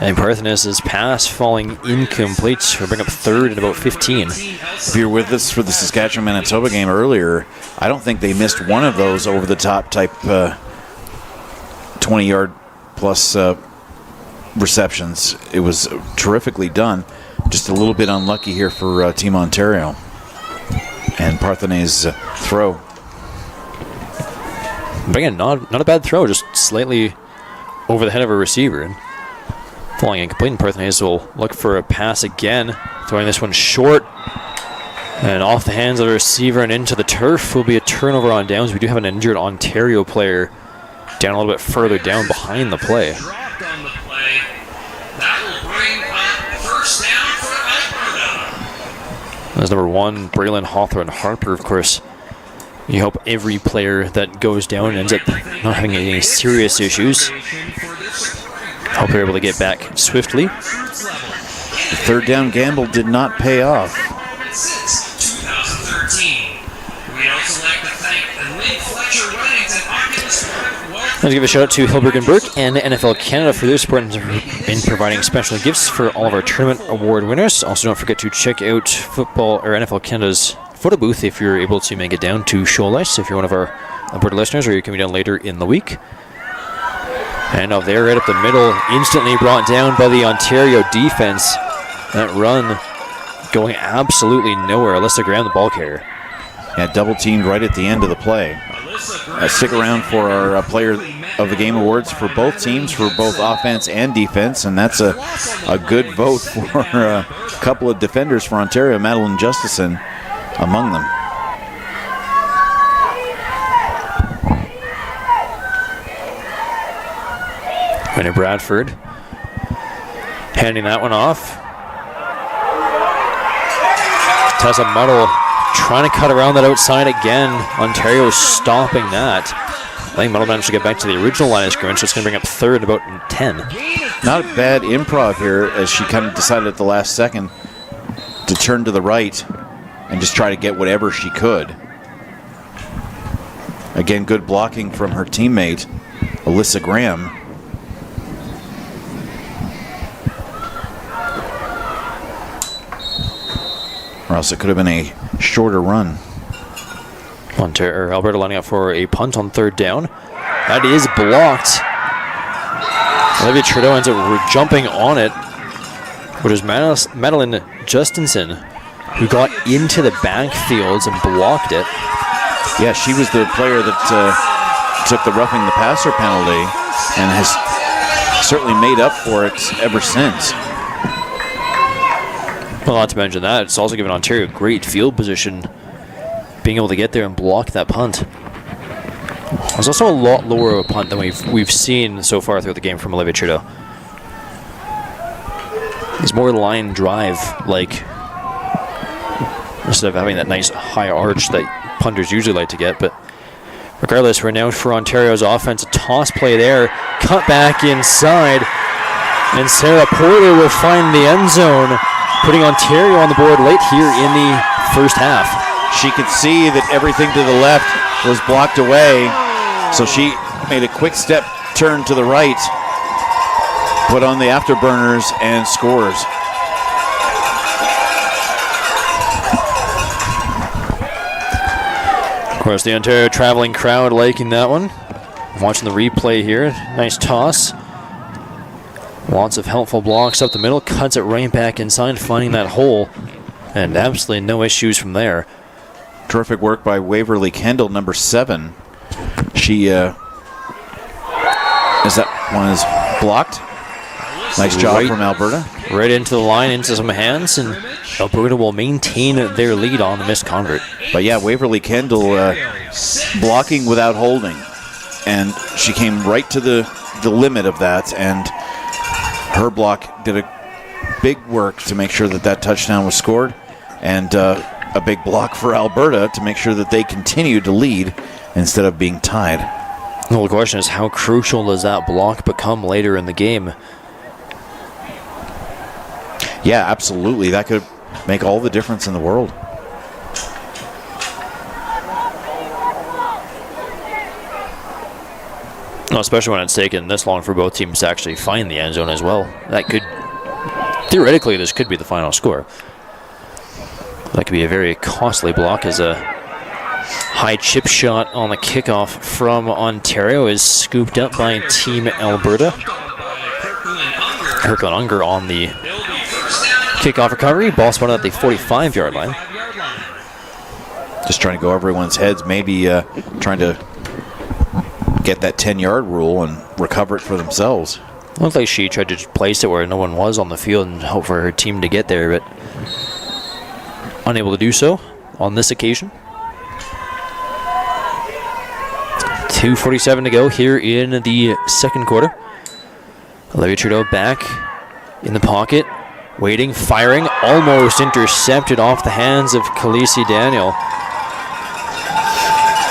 And Parthenis' pass falling incomplete. We'll bring up 3rd and about 15. If you're with us for the Saskatchewan-Manitoba game earlier, I don't think they missed one of those over-the-top type 20-yard plus receptions. It was terrifically done. Just a little bit unlucky here for Team Ontario. And Parthenis' throw. But again, not a bad throw, just slightly over the head of a receiver. And falling incomplete, and Parthenis will look for a pass again. Throwing this one short. And off the hands of the receiver and into the turf will be a turnover on downs. We do have an injured Ontario player down a little bit further down behind the play. Dropped on the play. That will bring up first down for Alberta. That's number 1, Braylon Hawthorne Harper, of course. You hope every player that goes down ends up not having any serious issues. Hope they're able to get back swiftly. The third down gamble did not pay off. Since 2013. We'd also like to thank the Lynn Fletcher Weddings and Oculus Wealth. Let's give a shout out to Hilberg and Burke and NFL Canada for their support in providing special gifts for all of our tournament award winners. Also, don't forget to check out football or NFL Canada's photo booth if you're able to make it down to Shoal Ice, if you're one of our Alberta listeners, or you're coming down later in the week. And out there, right up the middle, instantly brought down by the Ontario defense. That run going absolutely nowhere. Alyssa Graham, the ball carrier. Yeah, double teamed right at the end of the play. Stick around for our Player of the Game awards for both teams, for both offense and defense, and that's a good vote for a couple of defenders for Ontario, Madeline Justison among them. Winnie Bradford handing that one off. Tessa Muddle trying to cut around that outside again. Ontario stopping that. I think Muddle managed to get back to the original line of scrimmage, so it's going to bring up third and about 10. Not a bad improv here, as she kind of decided at the last second to turn to the right and just try to get whatever she could. Again, good blocking from her teammate, Alyssa Graham. Or else it could have been a shorter run. Alberta lining up for a punt on third down. That is blocked. Olivia Trudeau ends up jumping on it, which is Madeline Justinson, who got into the backfields and blocked it. Yeah, she was the player that took the roughing the passer penalty and has certainly made up for it ever since. Well, not to mention that, it's also given Ontario great field position, being able to get there and block that punt. It's also a lot lower of a punt than we've seen so far throughout the game from Olivia Trudeau. It's more line drive, like, instead of having that nice high arch that punters usually like to get. But regardless, we're now for Ontario's offense. A toss play there, cut back inside, and Sarah Porter will find the end zone, putting Ontario on the board late here in the first half. She could see that everything to the left was blocked away, so she made a quick step turn to the right, put on the afterburners, and scores. Of course, the Ontario traveling crowd liking that one. Watching the replay here, nice toss. Lots of helpful blocks up the middle, cuts it right back inside, finding that hole, and absolutely no issues from there. Terrific work by Waverly Kendall, number 7. She, as that one is blocked. Nice job from Alberta. Right into the line, into some hands, and Alberta will maintain their lead on the missed convert. But yeah, Waverly Kendall blocking without holding, and she came right to the limit of that, and her block did a big work to make sure that that touchdown was scored, and a big block for Alberta to make sure that they continued to lead instead of being tied. Well, the question is, how crucial does that block become later in the game? Yeah, absolutely. That could make all the difference in the world. Well, especially when it's taken this long for both teams to actually find the end zone as well. That could, theoretically, this could be the final score. That could be a very costly block, as a high chip shot on the kickoff from Ontario is scooped up by Team Alberta. Kirkland Unger on the kickoff recovery. Ball spotted at the 45-yard line. Just trying to go over everyone's heads, maybe trying to get that 10-yard rule and recover it for themselves. Looked like she tried to place it where no one was on the field and hope for her team to get there, but unable to do so on this occasion. 2:47 to go here in the second quarter. Olivia Trudeau back in the pocket, waiting, firing, almost intercepted off the hands of Khaleesi Daniel.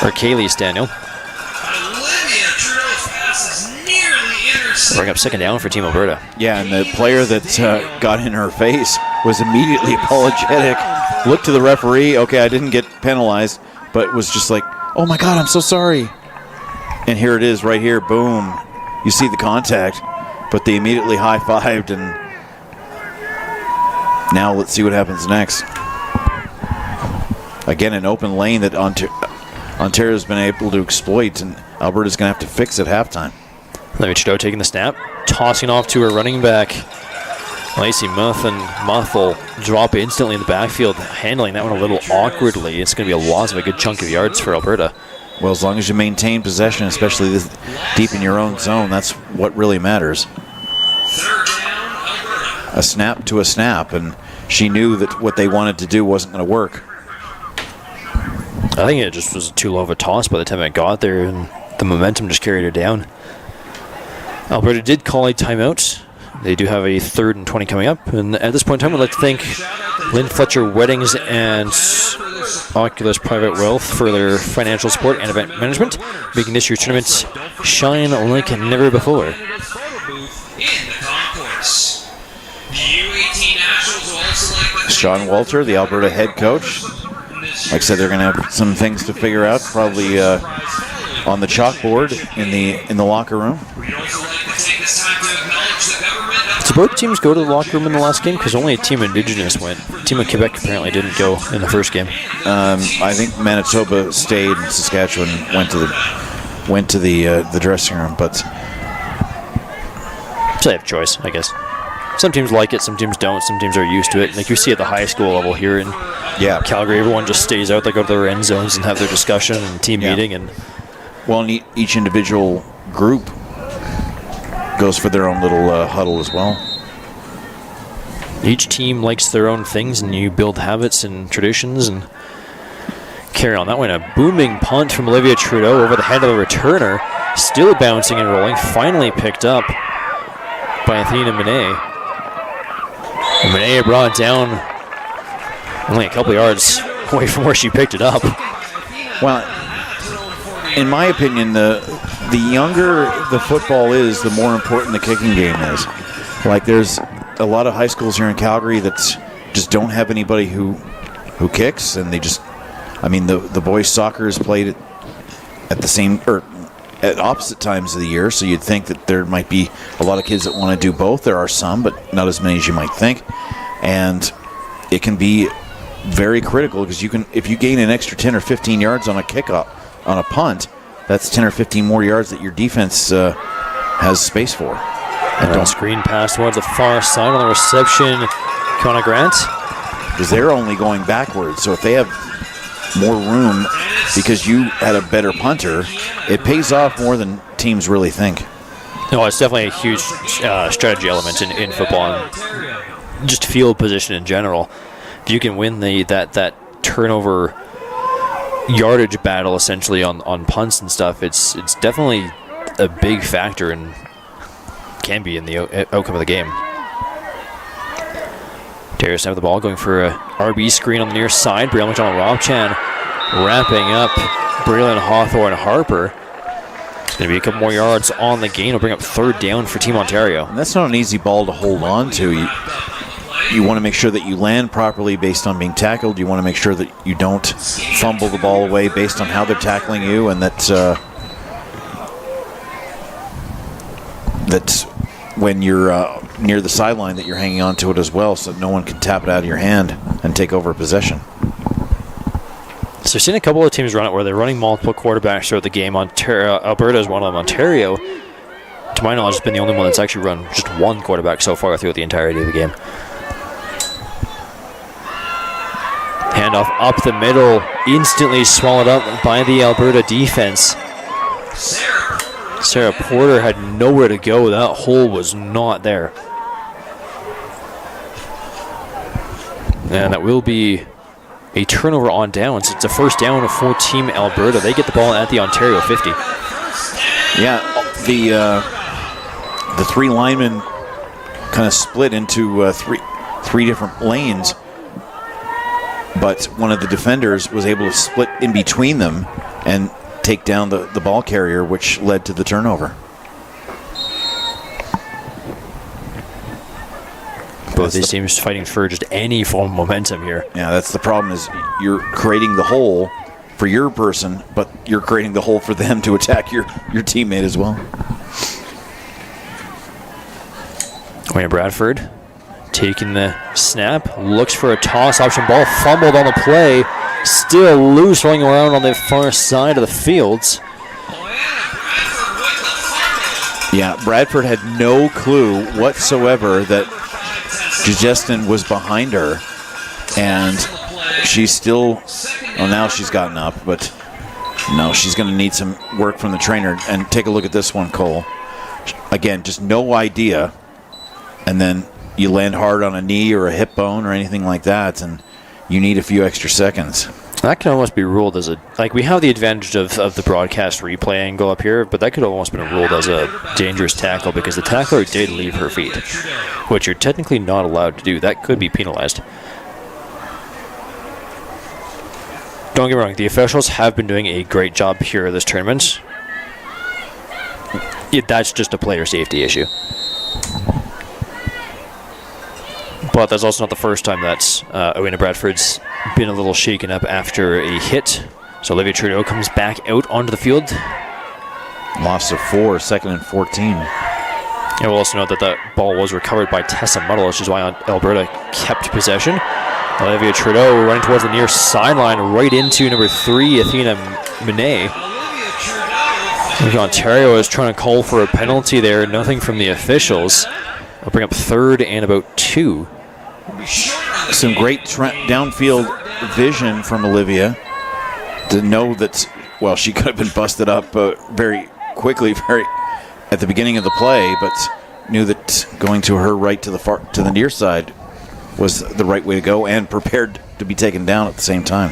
Or Kaylee's Daniel. Olivia Trudeau's pass is nearly intercepted. Bring up second down for Team Alberta. Yeah, and the player that got in her face was immediately apologetic. Looked to the referee. Okay, I didn't get penalized, but was just like, oh my God, I'm so sorry. And here it is right here. Boom. You see the contact, but they immediately high-fived, and now let's see what happens next. Again, an open lane that Ontario's been able to exploit, and Alberta's going to have to fix at halftime. Olivia Trudeau taking the snap, tossing off to her running back. Lacey Muth will drop instantly in the backfield, handling that one a little awkwardly. It's going to be a loss of a good chunk of yards for Alberta. Well, as long as you maintain possession, especially this deep in your own zone, that's what really matters. Third down, Alberta. A snap to a snap, and she knew that what they wanted to do wasn't going to work. I think it just was too low of a toss by the time it got there, and the momentum just carried her down. Alberta did call a timeout. They do have a 3rd and 20 coming up, and at this point in time, I'd like to thank Lynn Fletcher Weddings and Oculus Private Wealth for their financial support and event management, making this year's tournament shine like never before. In the concourse. The U18 Nationals will also like the Sean Walter, the Alberta head coach. Like I said, they're going to have some things to figure out, probably on the chalkboard in the locker room. We'd also like to take this time to acknowledge the government of Did both teams go to the locker room in the last game? Because only a team Indigenous went. Team of Quebec apparently didn't go in the first game. I think Manitoba stayed, and Saskatchewan went to the dressing room, but So they have choice, I guess. Some teams like it, some teams don't, some teams are used to it. Like you see at the high school level here in Calgary, everyone just stays out. They go to their end zones and have their discussion and team meeting. And well, and each individual group goes for their own little huddle as well. each team likes their own things, and you build habits and traditions and carry on that way. A booming punt from Olivia Trudeau over the head of the returner, still bouncing and rolling, finally picked up by Athena Monet. And Monet brought it down only a couple yards away from where she picked it up. Well, in my opinion, the younger the football is, the more important the kicking game is. Like, there's a lot of high schools here in Calgary that just don't have anybody who kicks, and they just, I mean, the boys' soccer is played at the same, or at opposite times of the year, so you'd think that there might be a lot of kids that want to do both. There are some, but not as many as you might think. And it can be very critical, because you can, if you gain an extra 10 or 15 yards on a kickoff, on a punt, that's 10 or 15 more yards that your defense has space for. And don't screen pass towards the far side on the reception. Kona Grant. Because they're only going backwards, so if they have more room because you had a better punter, it pays off more than teams really think. No, it's definitely a huge strategy element in football and just field position in general. If you can win that turnover yardage battle essentially on punts and stuff, it's definitely a big factor and can be in the outcome of the game. Darius have the ball, going for a RB screen on the near side. Brielle McDonald-Robchan wrapping up Braylon Hawthorne-Harper. It's going to be a couple more yards on the gain. It'll bring up third down for Team Ontario. And that's not an easy ball to hold on to. You want to make sure that you land properly based on being tackled. You want to make sure that you don't fumble the ball away based on how they're tackling you, and that when you're near the sideline that you're hanging on to it as well, so that no one can tap it out of your hand and take over possession. So we've seen a couple of teams run it where they're running multiple quarterbacks throughout the game. Alberta is one of them. Ontario, to my knowledge, has been the only one that's actually run just one quarterback so far throughout the entirety of the game. Handoff up the middle, instantly swallowed up by the Alberta defense. Sarah Porter had nowhere to go. That hole was not there. And that will be a turnover on downs. It's a first down for Team Alberta. They get the ball at the Ontario 50. Yeah, the three linemen kind of split into three different lanes, but one of the defenders was able to split in between them and take down the ball carrier, which led to the turnover. Both these teams fighting for just any form of momentum here. Yeah, that's the problem, is you're creating the hole for your person, but you're creating the hole for them to attack your teammate as well. Wayne Bradford taking the snap, looks for a toss option ball, fumbled on the play, still loose, rolling around on the far side of the field. Yeah, Bradford had no clue whatsoever that Justin was behind her, and she's still, well, now she's gotten up, but no, she's going to need some work from the trainer. And take a look at this one, Cole. Again, just no idea, and then you land hard on a knee or a hip bone or anything like that, and you need a few extra seconds. That can almost be ruled as we have the advantage of the broadcast replay angle up here, but that could almost been ruled as a dangerous tackle because the tackler did leave her feet, which you're technically not allowed to do. That could be penalized. Don't get me wrong, the officials have been doing a great job here this tournament. That's just a player safety issue. But that's also not the first time that Owena Bradford's been a little shaken up after a hit. So Olivia Trudeau comes back out onto the field. Loss of 4, 2nd and 14. And we'll also note that that ball was recovered by Tessa Muddle, which is why Alberta kept possession. Olivia Trudeau running towards the near sideline, right into number 3, Athena Monet. Ontario is trying to call for a penalty there. Nothing from the officials. I'll bring up 3rd and about 2. Some great downfield vision from Olivia to know that, well, she could have been busted up very quickly, very at the beginning of the play, but knew that going to her right to the near side was the right way to go, and prepared to be taken down at the same time.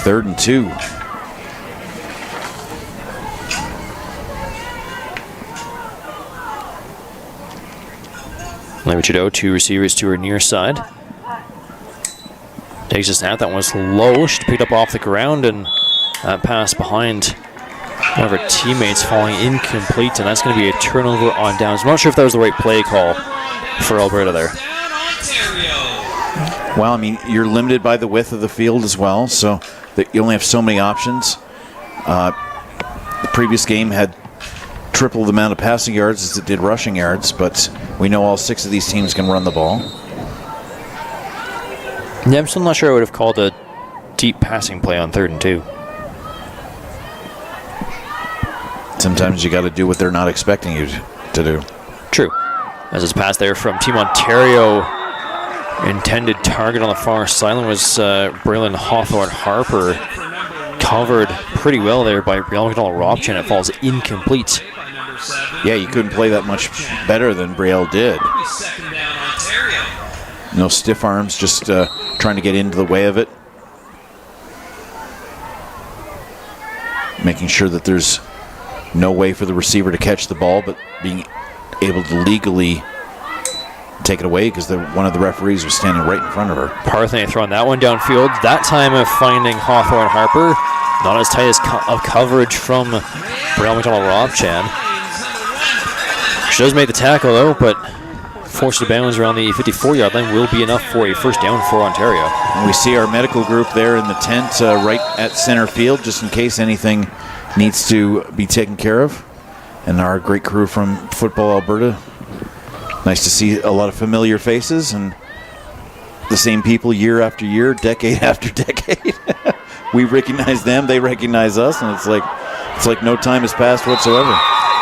3rd and 2. Olivia Trudeau, 2 receivers to her near side. Takes a snap. That one's low. She picked up off the ground, and that pass behind one of her teammates falling incomplete, and that's going to be a turnover on downs. I'm not sure if that was the right play call for Alberta there. Well, I mean, you're limited by the width of the field as well, so that you only have so many options. The previous game had triple the amount of passing yards as it did rushing yards, but we know all 6 of these teams can run the ball. Yeah, I'm still not sure I would have called a deep passing play on 3rd and 2. Sometimes you got to do what they're not expecting you to do. True. As this pass there from Team Ontario, intended target on the far sideline was Braylon Hawthorne-Harper, covered pretty well there by Brielle McDonald-Ropchan. It falls incomplete. Yeah, you couldn't play that much better than Brielle did. No stiff arms, just trying to get into the way of it. Making sure that there's no way for the receiver to catch the ball, but being able to legally take it away because one of the referees was standing right in front of her. Partheny throwing that one downfield. That time of finding Hawthorne-Harper. Not as tight as coverage from Brielle McDonald-Ropchan. She does make the tackle, though, but forced to bounds around the 54-yard line will be enough for a first down for Ontario. And we see our medical group there in the tent right at center field, just in case anything needs to be taken care of. And our great crew from Football Alberta. Nice to see a lot of familiar faces and the same people year after year, decade after decade. We recognize them, they recognize us, and it's like no time has passed whatsoever.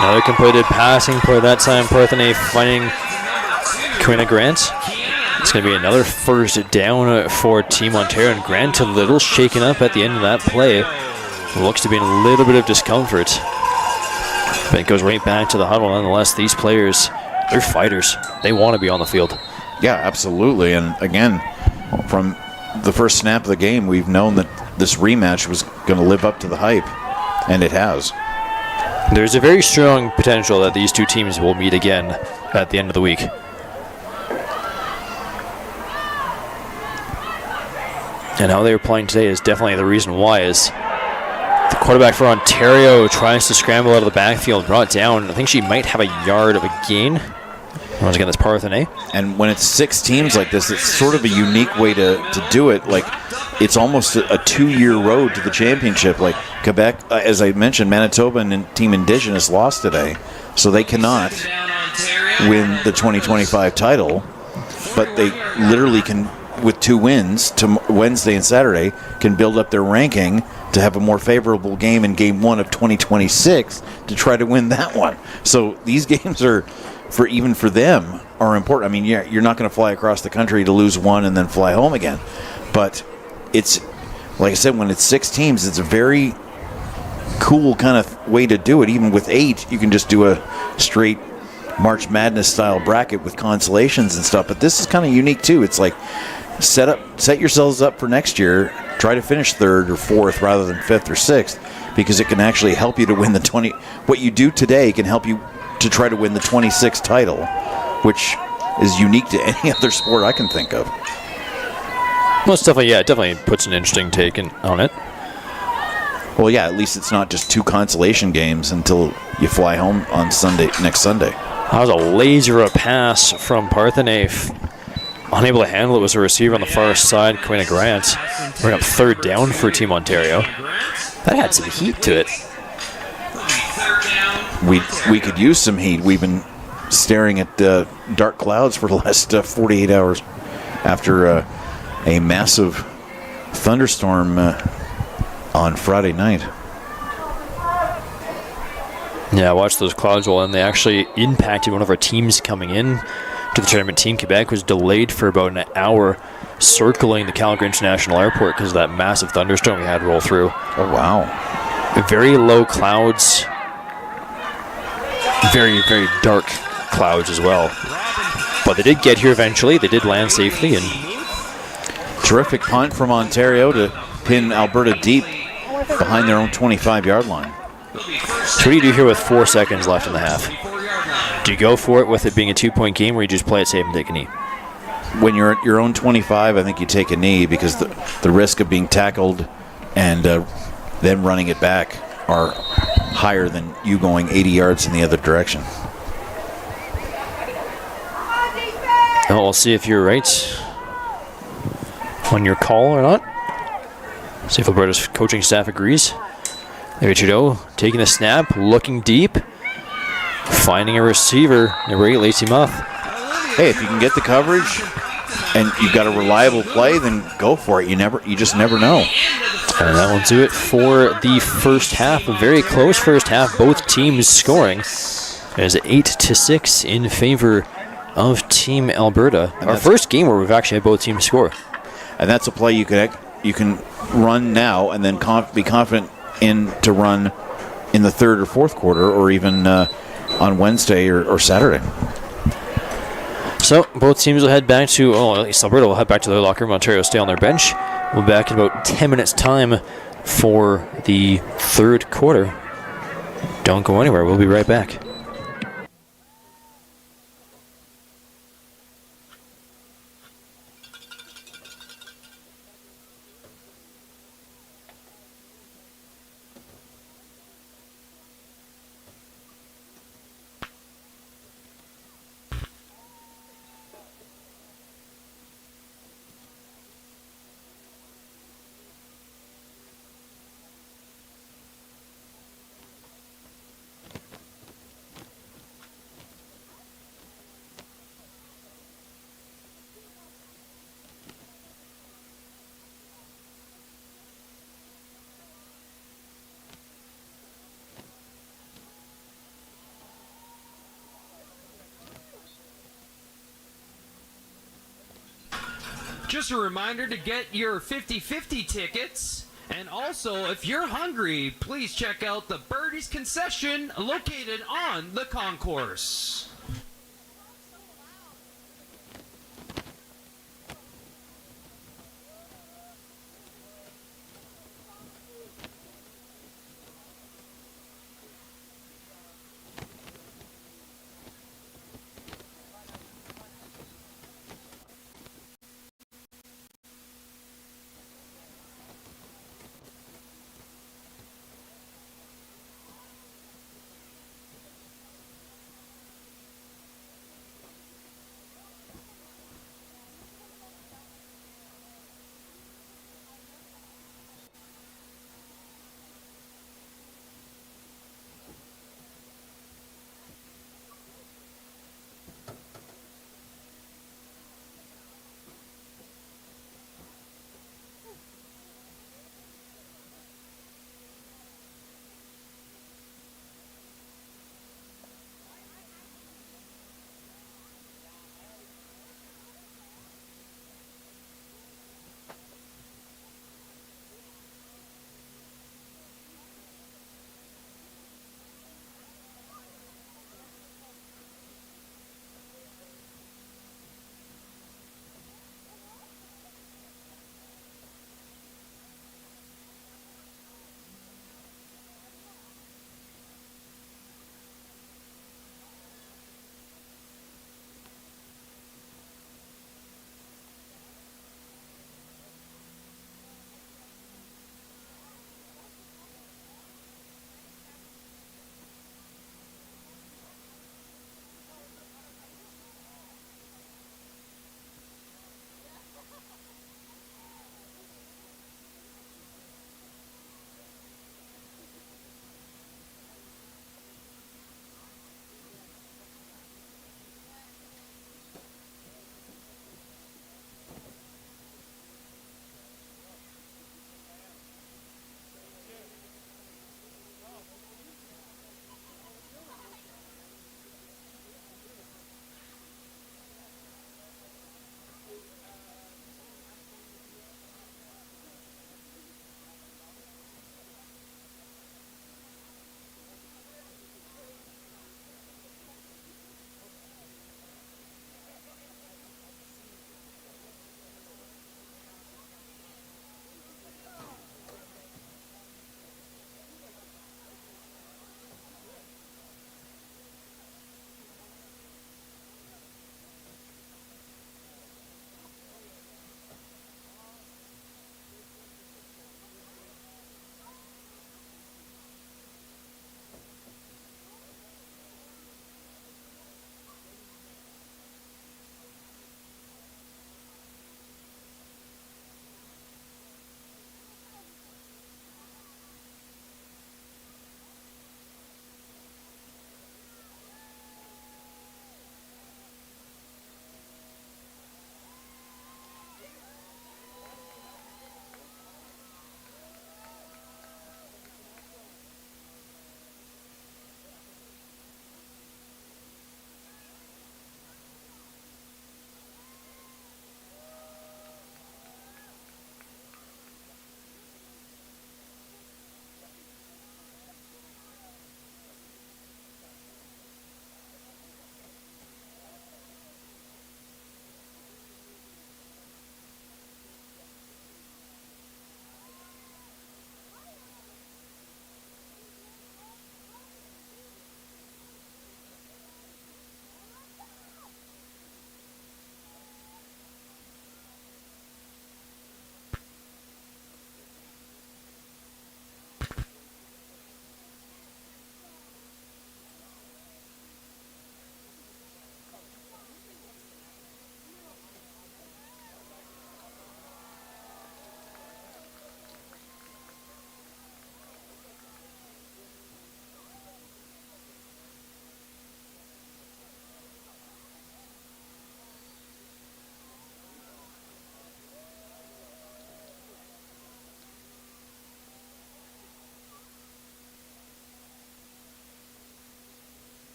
Another completed passing play that time. Partheny finding Quina Grant. It's going to be another first down for Team Ontario, and Grant a little shaken up at the end of that play. Looks to be in a little bit of discomfort. But it goes right back to the huddle. Nonetheless, these players, they're fighters. They want to be on the field. Yeah, absolutely. And again, from the first snap of the game, we've known that this rematch was going to live up to the hype, and it has. There's a very strong potential that these two teams will meet again at the end of the week. And how they were playing today is definitely the reason why. Is the quarterback for Ontario tries to scramble out of the backfield, brought down. I think she might have a yard of a gain. Once again, that's Parthenae. And when it's 6 teams like this, it's sort of a unique way to do it. Like, it's almost a 2-year road to the championship. Like, Quebec, as I mentioned, Manitoba and Team Indigenous lost today, so they cannot win the 2025 title. But they literally can, with 2 wins to Wednesday and Saturday, can build up their ranking to have a more favorable game in Game 1 of 2026 to try to win that one. So these games are, for them, are important. I mean, yeah, you're not going to fly across the country to lose one and then fly home again. But it's, like I said, when it's 6 teams, it's a very cool kind of way to do it. Even with 8, you can just do a straight March Madness style bracket with consolations and stuff. But this is kind of unique too. It's like set yourselves up for next year. Try to finish 3rd or 4th rather than 5th or 6th, because it can actually help you to win the 20. What you do today can help you to try to win the 26th title, which is unique to any other sport I can think of. Well, it's definitely, it definitely puts an interesting take on it. Well, yeah, at least it's not just 2 consolation games until you fly home on next Sunday. That was a laser of a pass from Parthenae. Unable to handle it was a receiver on the far side, Karina Grant. Bring up 3rd down for Team Ontario. That had some heat to it. We could use some heat. We've been staring at dark clouds for the last 48 hours after a massive thunderstorm on Friday night. Yeah, I watched those clouds roll in. They actually impacted one of our teams coming in to the tournament. Team Quebec was delayed for about an hour circling the Calgary International Airport because of that massive thunderstorm we had roll through. Oh, wow. Very low clouds. Very, very dark clouds as well. But they did get here eventually. They did land safely. And terrific punt from Ontario to pin Alberta deep behind their own 25-yard line. So what do you do here with 4 seconds left in the half? Do you go for it with it being a 2-point game, or you just play it safe and take a knee? When you're at your own 25, I think you take a knee, because the risk of being tackled and then running it back are higher than you going 80 yards in the other direction. Well, we'll see if you're right on your call or not. See if Alberta's coaching staff agrees. There Trudeau taking the snap, looking deep, finding a receiver. Number 8, Lacey Muth. Hey, if you can get the coverage and you've got a reliable play, then go for it. You just never know. And that will do it for the first half. A very close first half. Both teams scoring. It is 8-6 in favor of Team Alberta. Our first game where we've actually had both teams score. And that's a play you can run now and then be confident in to run in the 3rd or 4th quarter, or even on Wednesday or Saturday. So both teams will head back to, at least Alberta will head back to their locker room. Ontario will stay on their bench. We'll be back in about 10 minutes time for the 3rd quarter. Don't go anywhere. We'll be right back. Just a reminder to get your 50-50 tickets. And also, if you're hungry, please check out the Birdie's concession located on the concourse.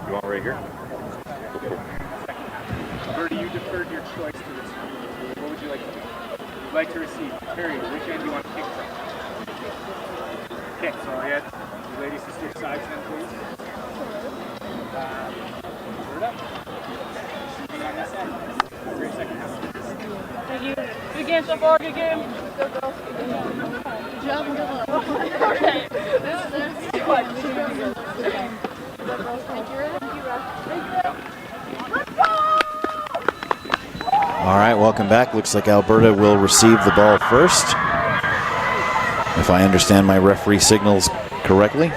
You want right here? Alberta, you deferred your choice to this. What would you like to do? You'd like to receive. Terry, which end do you want to kick from? Kick, so I had you ladies to switch sides then, please. Alberta. Shooting on this end. Great second half. Thank you. Good game so far, good game. Go girls. Good job and good luck. Okay. Thank you, Red. Thank you, Red. Thank you, Red. All right, welcome back. Looks like Alberta will receive the ball first, if I understand my referee signals correctly.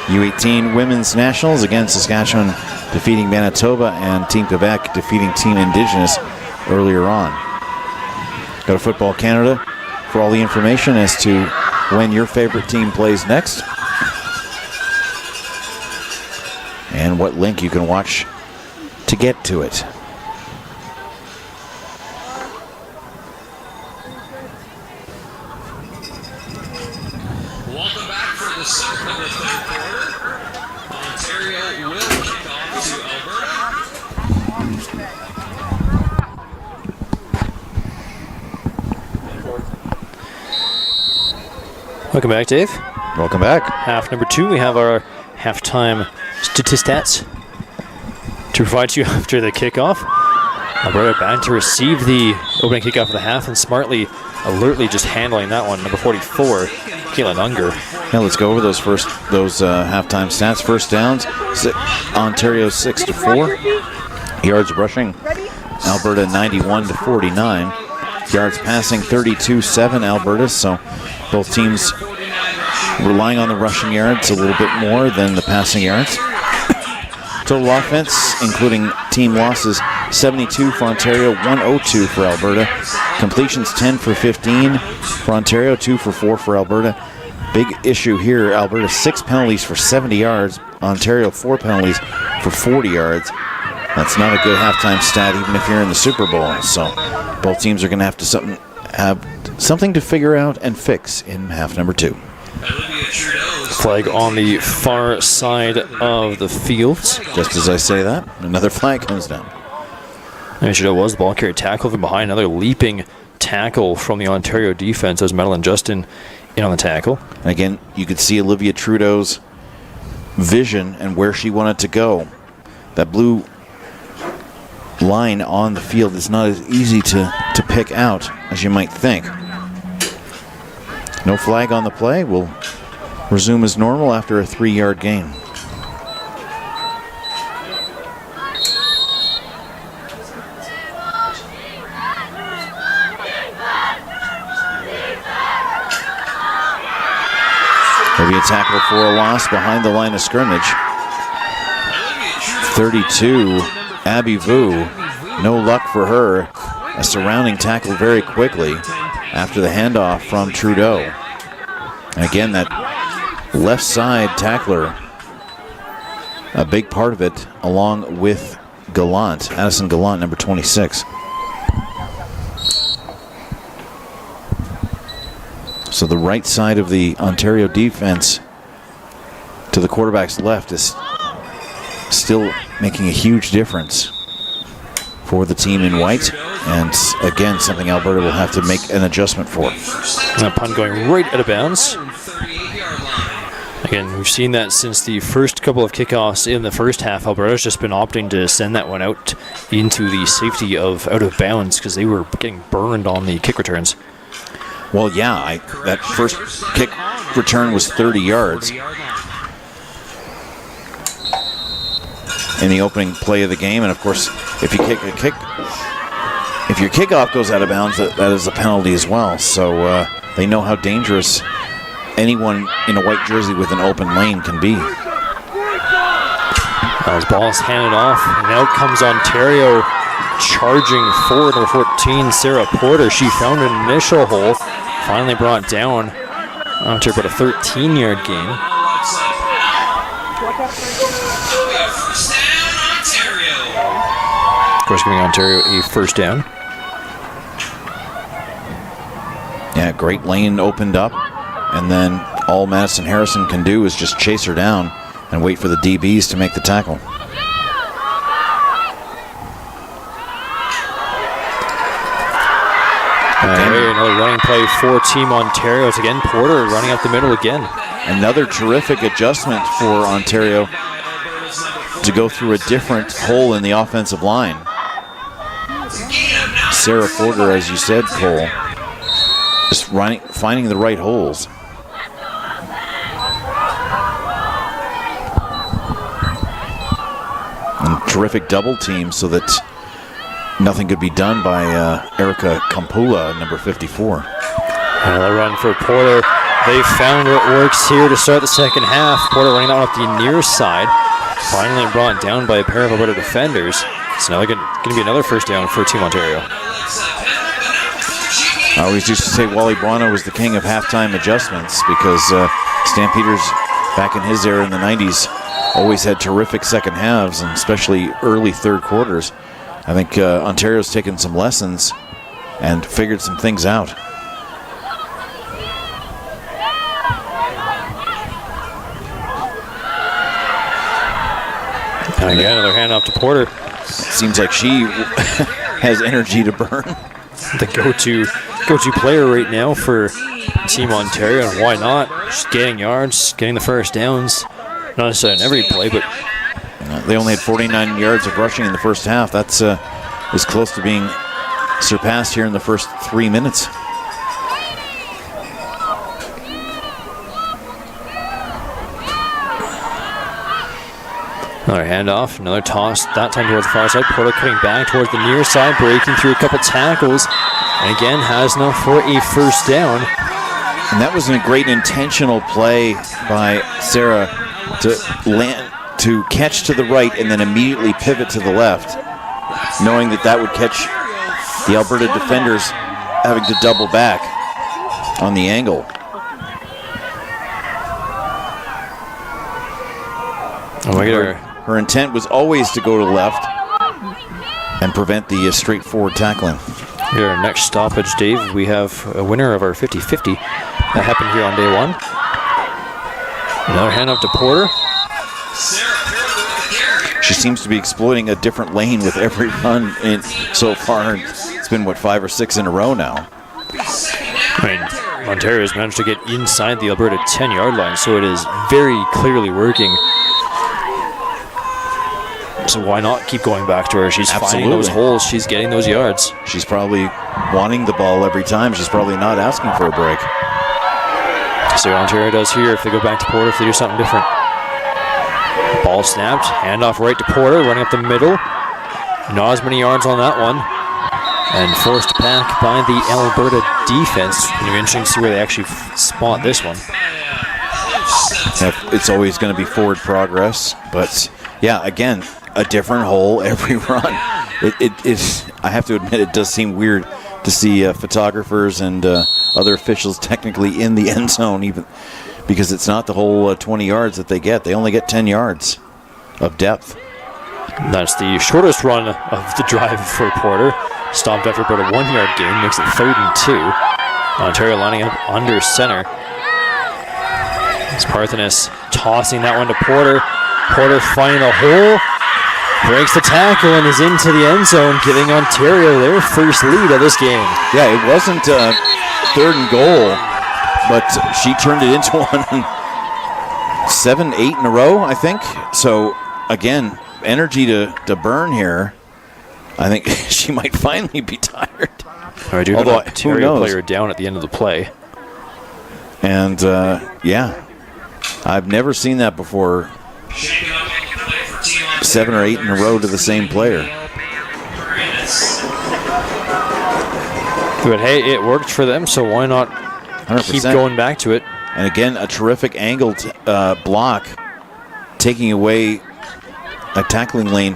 U18 Women's Nationals against Saskatchewan defeating Manitoba and Team Quebec defeating Team Indigenous earlier on. Go to Football Canada for all the information as to when your favorite team plays next and what link you can watch to get to it. Welcome back for the second of the third quarter. Ontario will kick off to Alberta. Welcome back, Dave. Welcome back. Half number 2, we have our halftime statistics to provide to you after the kickoff. Alberta back to receive the opening kickoff of the half and smartly, alertly just handling that one. Number 44, Caitlin Unger. Now let's go over those halftime stats. First downs, Ontario 6-4. Yards rushing, Alberta 91-49. Yards passing 32-7 Alberta. So both teams relying on the rushing yards a little bit more than the passing yards. Total offense, including team losses, 72 for Ontario, 102 for Alberta. Completions 10 for 15 for Ontario, 2 for 4 for Alberta. Big issue here, Alberta 6 penalties for 70 yards, Ontario 4 penalties for 40 yards. That's not a good halftime stat even if you're in the Super Bowl. So both teams are going to have something to figure out and fix in half number 2. Flag on the far side of the field. Just as I say that, another flag comes down. And Trudeau was the ball carrier tackle from behind. Another leaping tackle from the Ontario defense as Madeline Justin in on the tackle. And again, you could see Olivia Trudeau's vision and where she wanted to go. That blue line on the field is not as easy to pick out as you might think. No flag on the play. We'll resume as normal after a 3-yard gain. There'll be a tackle for a loss behind the line of scrimmage. 32, Abby Vu. No luck for her. A surrounding tackle very quickly after the handoff from Trudeau. And again, that left side tackler, a big part of it, along with Gallant, Addison Gallant, number 26. So the right side of the Ontario defense to the quarterback's left is still making a huge difference for the team in white. And again, something Alberta will have to make an adjustment for. That punt going right out of bounds. Again, we've seen that since the first couple of kickoffs in the first half. Alberta's just been opting to send that one out into the safety of out of bounds because they were getting burned on the kick returns. Well, yeah, that first kick return was 30 yards. In the opening play of the game, and of course, if your kickoff goes out of bounds, that is a penalty as well. So they know how dangerous anyone in a white jersey with an open lane can be. As ball's handed off, and out comes Ontario charging forward. Number 14, Sarah Porter. She found an initial hole, finally brought down after about a 13-yard gain. Of course, giving Ontario a first down. Yeah, great lane opened up, and then All Madison Harrison can do is just chase her down and wait for the DBs to make the tackle. Another running play for Team Ontario. It's again Porter running up the middle again. Another terrific adjustment for Ontario to go through a different hole in the offensive line. Sarah Porter, as you said, Cole, just finding the right holes. And terrific double team so that nothing could be done by Erica Kampula, number 54. Another run for Porter. They found what works here to start the second half. Porter running that one up the near side. Finally brought down by a pair of Alberta defenders. So now going to be another first down for Team Ontario. I always used to say Wally Buono was the king of halftime adjustments because Stampeders back in his era in the 90s always had terrific second halves, and especially early third quarters. I think Ontario's taken some lessons and figured some things out. And again, another handoff to Porter. It seems like she has energy to burn. The go-to player right now for Team Ontario, and why not? She's getting yards, getting the first downs. Not necessarily in every play, but they only had 49 yards of rushing in the first half. That's is close to being surpassed here in the first 3 minutes. Another handoff, another toss, that time towards the far side. Porter cutting back towards the near side, breaking through a couple tackles, and again has enough for a first down. And that was a great intentional play by Sarah to catch to the right and then immediately pivot to the left, knowing that would catch the Alberta defenders having to double back on the angle. Her intent was always to go to the left and prevent the straightforward tackling. Here, our next stoppage, Dave, we have a winner of our 50-50. That happened here on day one. Another handoff to Porter. She seems to be exploiting a different lane with every run so far. It's been, 5 or 6 in a row now. I mean, Ontario's managed to get inside the Alberta 10-yard line, so it is very clearly working. So why not keep going back to her? She's finding those holes. She's getting those yards. She's probably wanting the ball every time. She's probably not asking for a break. So what Ontario does here, if they go back to Porter, if they do something different. Ball snapped, handoff right to Porter, running up the middle. Not as many yards on that one. And forced back by the Alberta defense. It's going to be interesting to see where they actually spot this one. It's always going to be forward progress. But, yeah, again, a different hole every run. I have to admit, it does seem weird to see photographers and other officials technically in the end zone, even because it's not the whole 20 yards that they get. They only get 10 yards of depth. That's the shortest run of the drive for Porter. Stopped after about a 1-yard gain, makes it 3rd and 2. Ontario lining up under center. It's Parthenis tossing that one to Porter. Porter finding a hole, breaks the tackle and is into the end zone, giving Ontario their first lead of this game. Yeah, it wasn't 3rd and goal, but she turned it into one 7, 8 in a row, I think. So, again, energy to burn here. I think she might finally be tired. I do have an Ontario player down at the end of the play. And, yeah, I've never seen that before. 7 or 8 in a row to the same player. But hey, it worked for them, so why not 100%. Keep going back to it? And again, a terrific angled block, taking away a tackling lane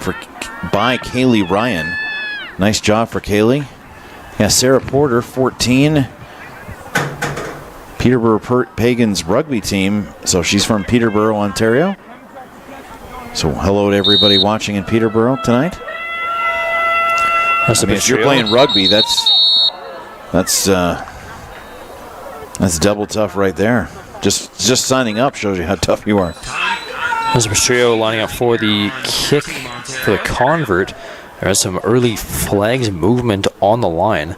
by Kaylee Ryan. Nice job for Kaylee. Yeah, Sarah Porter, 14. Peterborough Pagans rugby team. So she's from Peterborough, Ontario. So hello to everybody watching in Peterborough tonight. If you're playing rugby, that's double tough right there. Just signing up shows you how tough you are. As Trio lining up for the kick for the convert. There is some early flags movement on the line.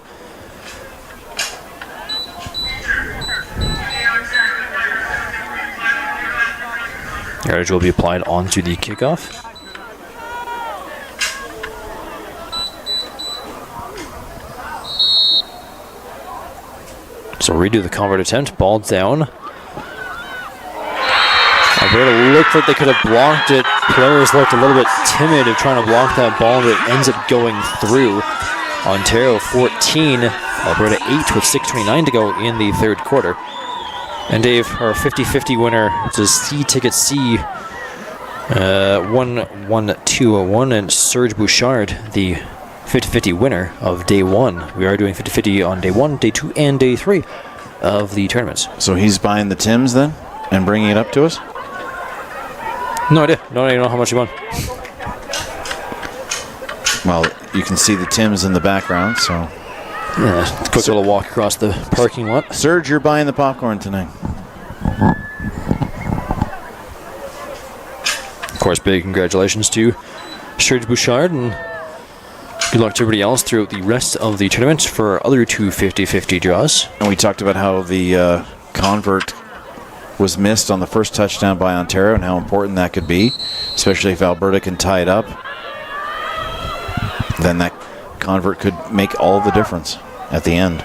Yardage will be applied onto the kickoff. So redo the convert attempt. Ball down. Alberta looked like they could have blocked it. Players looked a little bit timid of trying to block that ball, but it ends up going through. Ontario 14, Alberta 8 with 6:29 to go in the third quarter. And Dave, our 50-50 winner, it's a C-Ticket C 1-1-2-1, and Serge Bouchard, the 50-50 winner of day one. We are doing 50-50 on day 1, day 2, and day 3 of the tournaments. So he's buying the Tims then and bringing it up to us? No idea. No idea how much he won. Well, you can see the Tims in the background, so. Yeah, quick little walk across the parking lot. Serge, you're buying the popcorn tonight. Of course, big congratulations to Serge Bouchard, and good luck to everybody else throughout the rest of the tournament for our other two 50-50 draws. And we talked about how the convert was missed on the first touchdown by Ontario and how important that could be, especially if Alberta can tie it up. Then that convert could make all the difference at the end.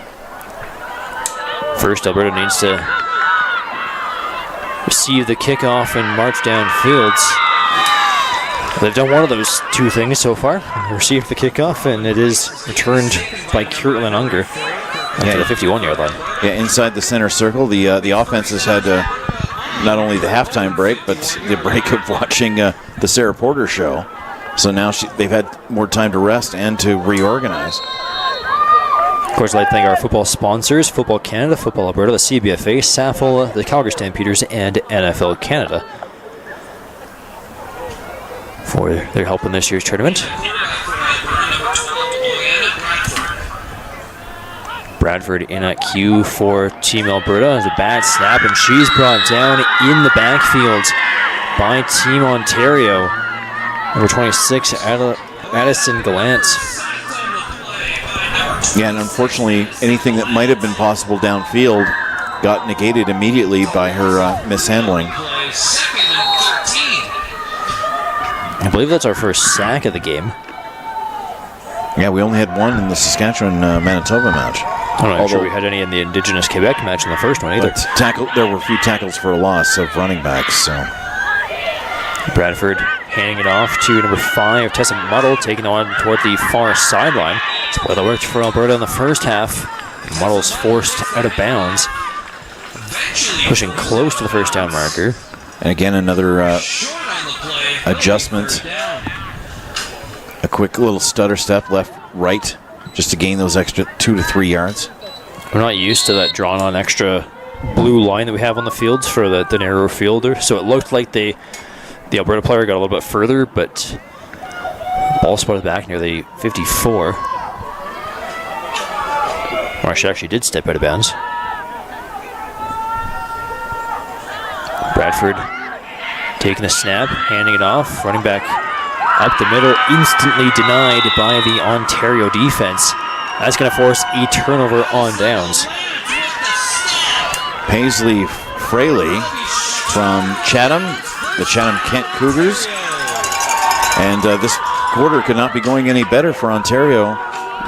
First, Alberta needs to receive the kickoff and march downfield. They've done one of those two things so far. Received the kickoff, and it is returned by Kirtland Unger to the 51-yard line. Yeah, inside the center circle, the offense has had not only the halftime break, but the break of watching the Sarah Porter show. So now they've had more time to rest and to reorganize. Of course, I'd like to thank our football sponsors, Football Canada, Football Alberta, the CBFA, SAFL, the Calgary Stampeders, and NFL Canada for their help in this year's tournament. Bradford in at Q for Team Alberta. It's a bad snap, and she's brought down in the backfield by Team Ontario. Number 26, Addison Gallant. Yeah, and unfortunately, anything that might have been possible downfield got negated immediately by her mishandling. I believe that's our first sack of the game. Yeah, we only had one in the Saskatchewan-Manitoba match. I'm not sure we had any in the Indigenous Quebec match in the first one either. There were a few tackles for a loss of running backs. So Bradford handing it off to number 5, Tessa Muddle, taking on toward the far sideline. Well, that worked for Alberta in the first half. Muddle's forced out of bounds, pushing close to the first down marker. And again, another adjustment. A quick little stutter step left, right, just to gain those extra 2 to 3 yards. We're not used to that drawn-on extra blue line that we have on the fields for the narrow fielder, so it looked like the Alberta player got a little bit further, but ball spotted back near the 54. Or she actually did step out of bounds. Bradford taking a snap, handing it off, running back up the middle, instantly denied by the Ontario defense. That's going to force a turnover on downs. Paisley Fraley from Chatham, the Chatham-Kent Cougars. And this quarter could not be going any better for Ontario.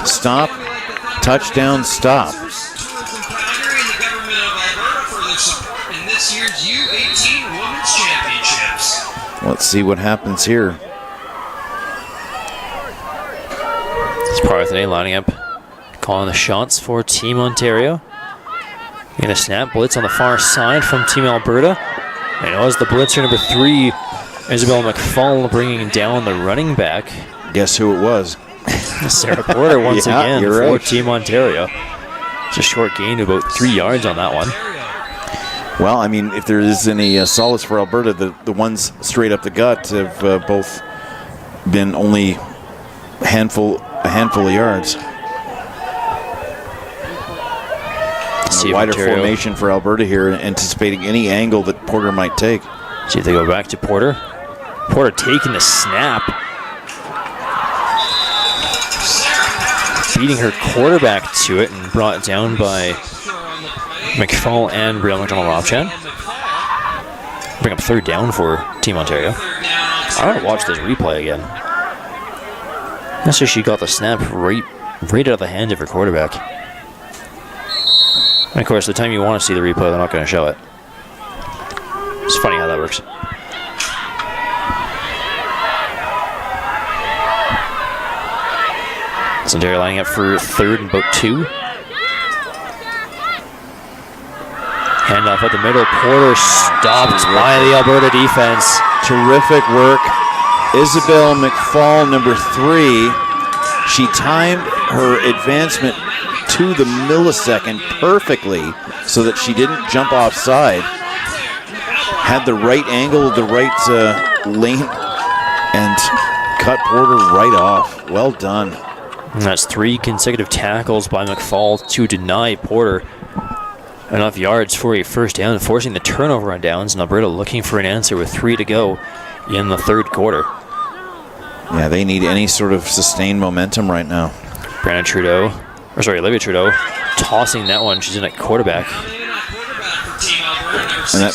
Stop, touchdown, stop. Let's see what happens here. It's Parthene lining up, calling the shots for Team Ontario. In a snap blitz on the far side from Team Alberta. And it was the blitzer number 3, Isabel McFall, bringing down the running back. Guess who it was? Sarah Porter once again you're for right. Team Ontario. It's a short gain of about 3 yards on that one. Well, I mean, if there is any solace for Alberta, the ones straight up the gut have both been only a handful of yards. See see if wider Ontario, formation for Alberta here, anticipating any angle that Porter might take. see if they go back to Porter. Porter taking the snap. Beating her quarterback to it and brought down by McFall and Brielle McDonald-Robchan. Bring up third down for Team Ontario. I want to watch this replay again. That's just she got the snap right out of the hand of her quarterback. And of course, the time you want to see the replay, they're not going to show it. It's funny how that works. Ontario lining up for third and about 2. Handoff at the middle. Porter stopped by the Alberta defense. Terrific work. Isabel McFall, number 3. She timed her advancement to the millisecond perfectly so that she didn't jump offside. Had the right angle, the right lane, and cut Porter right off. Well done. And that's 3 consecutive tackles by McFall to deny Porter enough yards for a first down, forcing the turnover on downs, and Alberta looking for an answer with 3 to go in the third quarter. Yeah, they need any sort of sustained momentum right now. Olivia Trudeau tossing that one. She's in at quarterback. And that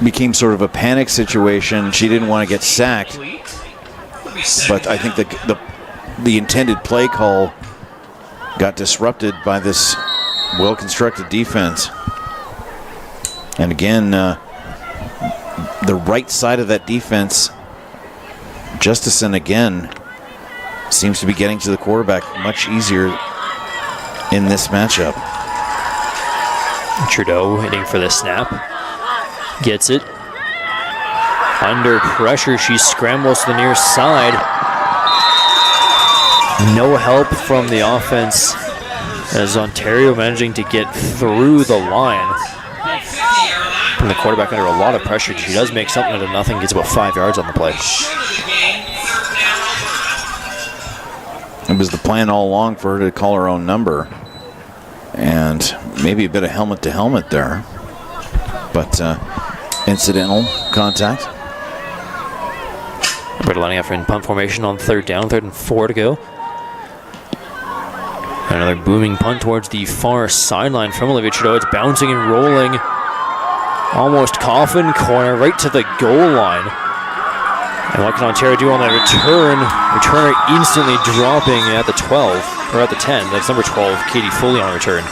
became sort of a panic situation. She didn't want to get sacked, but I think the intended play call got disrupted by this well-constructed defense. And again, the right side of that defense, Justison again, seems to be getting to the quarterback much easier in this matchup. Trudeau hitting for the snap. Gets it. Under pressure, she scrambles to the near side. No help from the offense as Ontario managing to get through the line. From the quarterback under a lot of pressure. She does make something out of nothing, gets about 5 yards on the play. It was the plan all along for her to call her own number. And maybe a bit of helmet to helmet there. But incidental contact. Alberta lining up in punt formation on third down, 3rd and 4 to go. Another booming punt towards the far sideline from Olivia Trudeau. It's bouncing and rolling. Almost coffin corner right to the goal line. And what can Ontario do on that return? Returner instantly dropping at the 12, or at the 10. That's number 12, Katie Foley on return.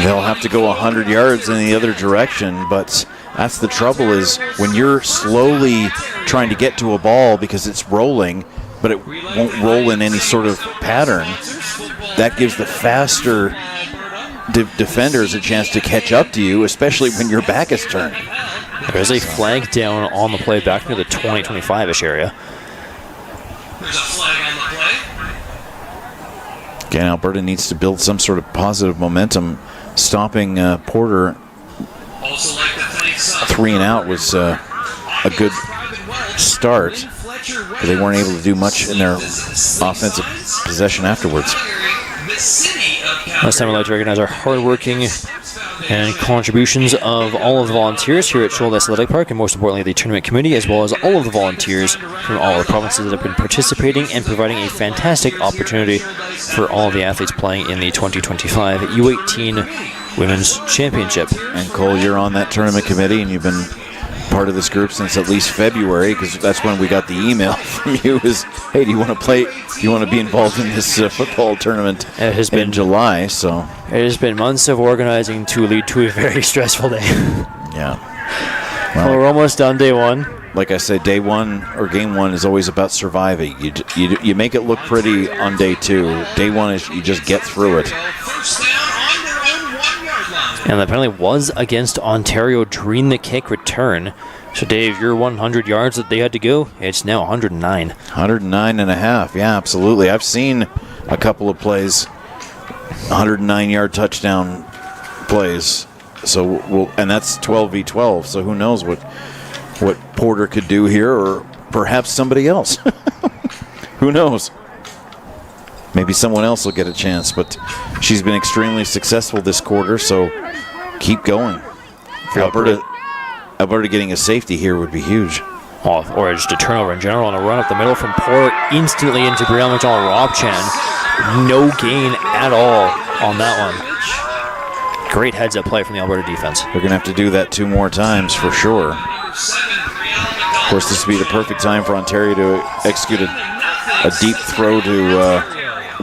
They'll have to go 100 yards in the other direction, but that's the trouble is when you're slowly trying to get to a ball because it's rolling, but it won't roll in any sort of pattern, that gives the faster defenders a chance to catch up to you, especially when your back is turned. There's a flag down on the play back near the 20-25-ish area. There's a flag on the play. Again, Alberta needs to build some sort of positive momentum. Stopping Porter Also like to thank 3 and out was a good start, but they weren't able to do much in their offensive possession afterwards. Last time I'd like to recognize our hardworking and contributions of all of the volunteers here at Shoal Athletic Park, and most importantly the tournament committee, as well as all of the volunteers from all of the provinces that have been participating and providing a fantastic opportunity for all of the athletes playing in the 2025 U18 Women's Championship. And Cole, you're on that tournament committee, and you've been part of this group since at least February, because that's when we got the email from you is, hey, do you want to play, do you want to be involved in this football tournament in July? So it has been months of organizing to lead to a very stressful day. Yeah. Well, we're almost done day one. Like I said, day one or game one is always about surviving. You make it look pretty on day 2. Day 1 is you just get through it. And the penalty was against Ontario during the kick return. So, Dave, your 100 yards that they had to go, it's now 109. 109 and a half. Yeah, absolutely. I've seen a couple of plays, 109-yard touchdown plays. So, and that's 12v12. So who knows what Porter could do here, or perhaps somebody else. Who knows? maybe someone else will get a chance. But she's been extremely successful this quarter, so keep going. For Alberta getting a safety here would be huge. Or just a turnover in general, and a run up the middle from Porter instantly into Brielle McDonald-Robchan. No gain at all on that one. Great heads-up play from the Alberta defense. They're going to have to do that 2 more times for sure. Of course, this would be the perfect time for Ontario to execute a deep throw to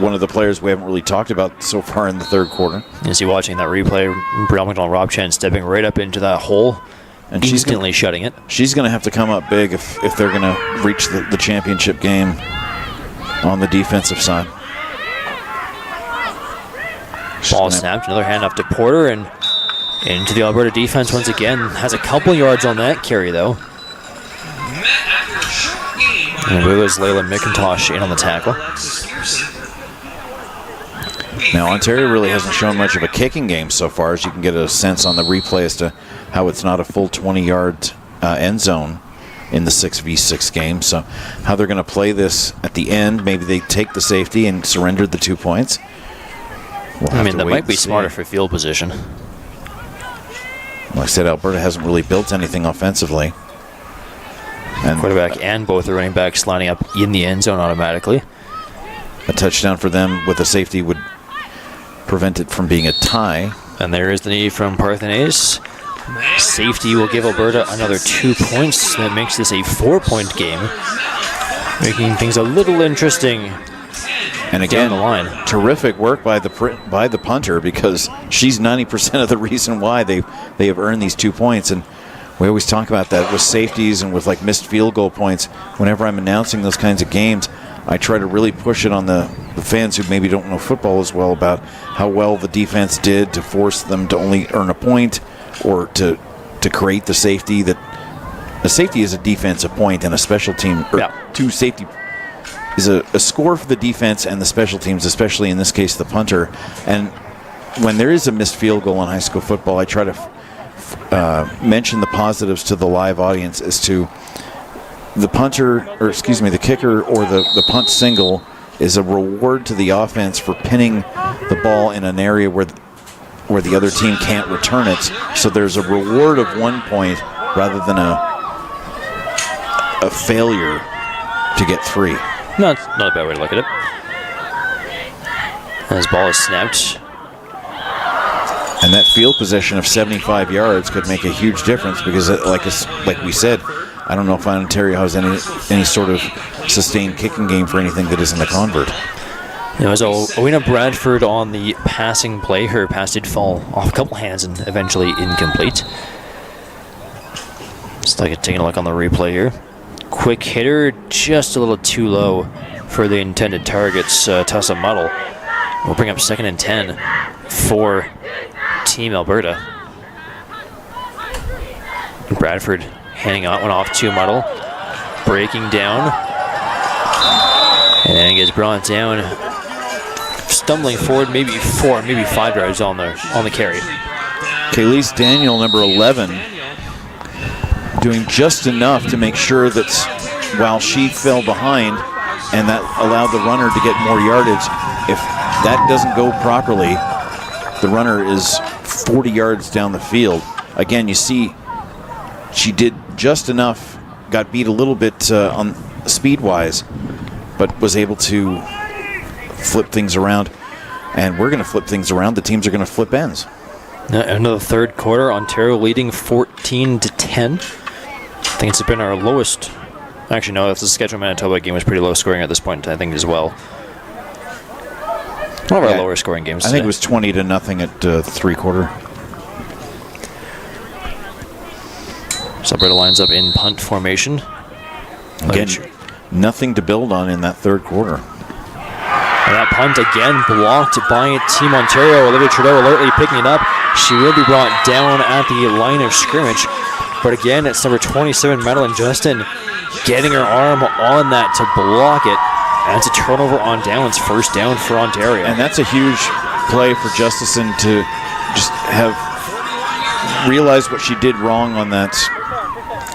one of the players we haven't really talked about so far in the third quarter. You see, watching that replay, Brielle McDonald-Robchan stepping right up into that hole, and instantly shutting it. She's going to have to come up big if they're going to reach the championship game on the defensive side. Ball snapped, another handoff to Porter, and into the Alberta defense once again. Has a couple yards on that carry, though. And it was Layla McIntosh in on the tackle. Now, Ontario really hasn't shown much of a kicking game so far, as you can get a sense on the replay as to how it's not a full 20-yard end zone in the 6v6 game. So how they're going to play this at the end, maybe they take the safety and surrender the 2 points. I mean, that might be smarter for field position. Like I said, Alberta hasn't really built anything offensively. And quarterback and both the running backs lining up in the end zone automatically. A touchdown for them with a safety would prevent it from being a tie. And there is the need from Parthenaise. Safety will give Alberta another 2 points. That makes this a 4-point game, making things a little interesting. And again, down the line. Terrific work by the punter, because she's 90% of the reason why they have earned these 2 points. And we always talk about that with safeties and with like missed field goal points. Whenever I'm announcing those kinds of games, I try to really push it on the fans who maybe don't know football as well about how well the defense did to force them to only earn a point, or to create the safety. That a safety is a defensive point, and a special team, or two safety is a score for the defense and the special teams, especially in this case the punter. And when there is a missed field goal in high school football, I try to mention the positives to the live audience as to the punter, or excuse me, the kicker or the punt single is a reward to the offense for pinning the ball in an area where the other team can't return it. So there's a reward of 1 point rather than a failure to get 3. No, it's not a bad way to look at it. And his ball is snapped. And that field position of 75 yards could make a huge difference, because like we said, I don't know if Ontario has any sort of sustained kicking game for anything that isn't a convert. It was Owena Bradford on the passing play. Her pass did fall off a couple hands and eventually incomplete. Just taking a look on the replay here. Quick hitter, just a little too low for the intended targets. Tessa Muddle will bring up 2nd and 10 for Team Alberta. Bradford handing one off to Muddle, breaking down, and then gets brought down, stumbling forward, maybe 4, maybe 5 yards on the carry. Kayleese Daniel, number 11, doing just enough to make sure that while she fell behind, and that allowed the runner to get more yardage, if that doesn't go properly, the runner is 40 yards down the field. Again, you see she did just enough, got beat a little bit on speed-wise, but was able to flip things around. And we're going to flip things around. The teams are going to flip ends. Another third quarter, Ontario leading 14-10. I think it's been our lowest. Actually, no, that's the Saskatchewan Manitoba game was pretty low scoring at this point, I think, as well. One of our lower scoring games. I think it was 20-0 at the 3-quarter. So Alberta lines up in punt formation. Again, nothing to build on in that third quarter. And that punt again blocked by Team Ontario. Olivia Trudeau alertly picking it up. She will be brought down at the line of scrimmage. But again, it's number 27, Madeline Justin, getting her arm on that to block it. And it's a turnover on downs, first down for Ontario. And that's a huge play for Justison to just have realized what she did wrong on that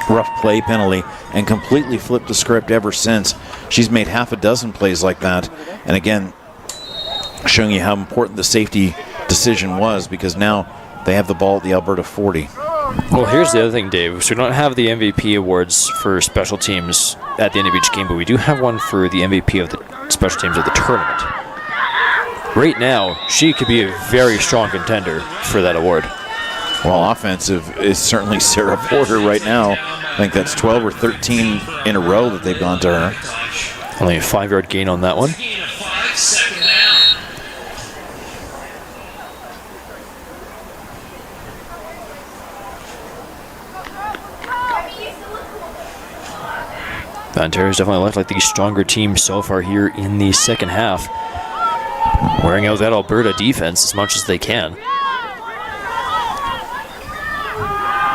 rough play penalty and completely flipped the script ever since. She's made half a dozen plays like that. And again, showing you how important the safety decision was, because now they have the ball at the Alberta 40. Well, here's the other thing, Dave. So we don't have the MVP awards for special teams at the end of each game, but we do have one for the MVP of the special teams of the tournament. Right now, she could be a very strong contender for that award. Well, offensive is certainly Sarah Porter right now. I think that's 12 or 13 in a row that they've gone to her. Only a 5-yard gain on that one. Gain of 5, second down. Ontario's definitely looked like the stronger team so far here in the second half, wearing out that Alberta defense as much as they can.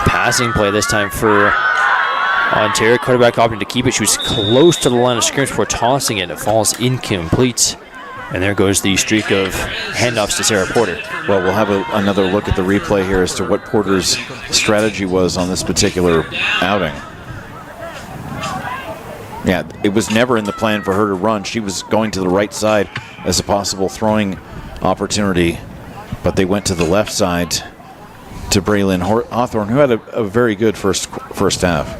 Passing play this time for Ontario. Quarterback opting to keep it. She was close to the line of scrimmage before tossing it. It falls incomplete. And there goes the streak of handoffs to Sarah Porter. Well, we'll have another look at the replay here as to what Porter's strategy was on this particular outing. Yeah, it was never in the plan for her to run. She was going to the right side as a possible throwing opportunity, but they went to the left side to Braylon Hawthorne, who had a very good first half.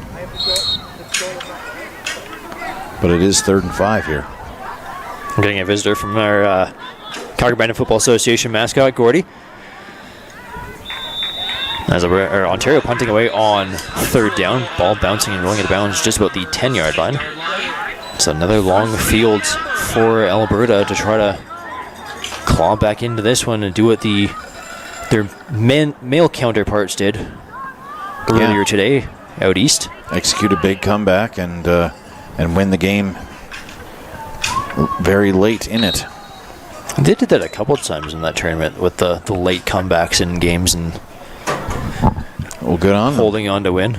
But it is 3rd and 5 here. We're getting a visitor from our Calgary Bandit Football Association mascot, Gordy. As Ontario punting away on 3rd down. Ball bouncing and rolling out of bounds just about the 10-yard line. It's another long field for Alberta to try to claw back into this one and do what their male counterparts did earlier today out east. Execute a big comeback and win the game very late in it. They did that a couple of times in that tournament with the late comebacks in games and well, good on them. Holding on to win.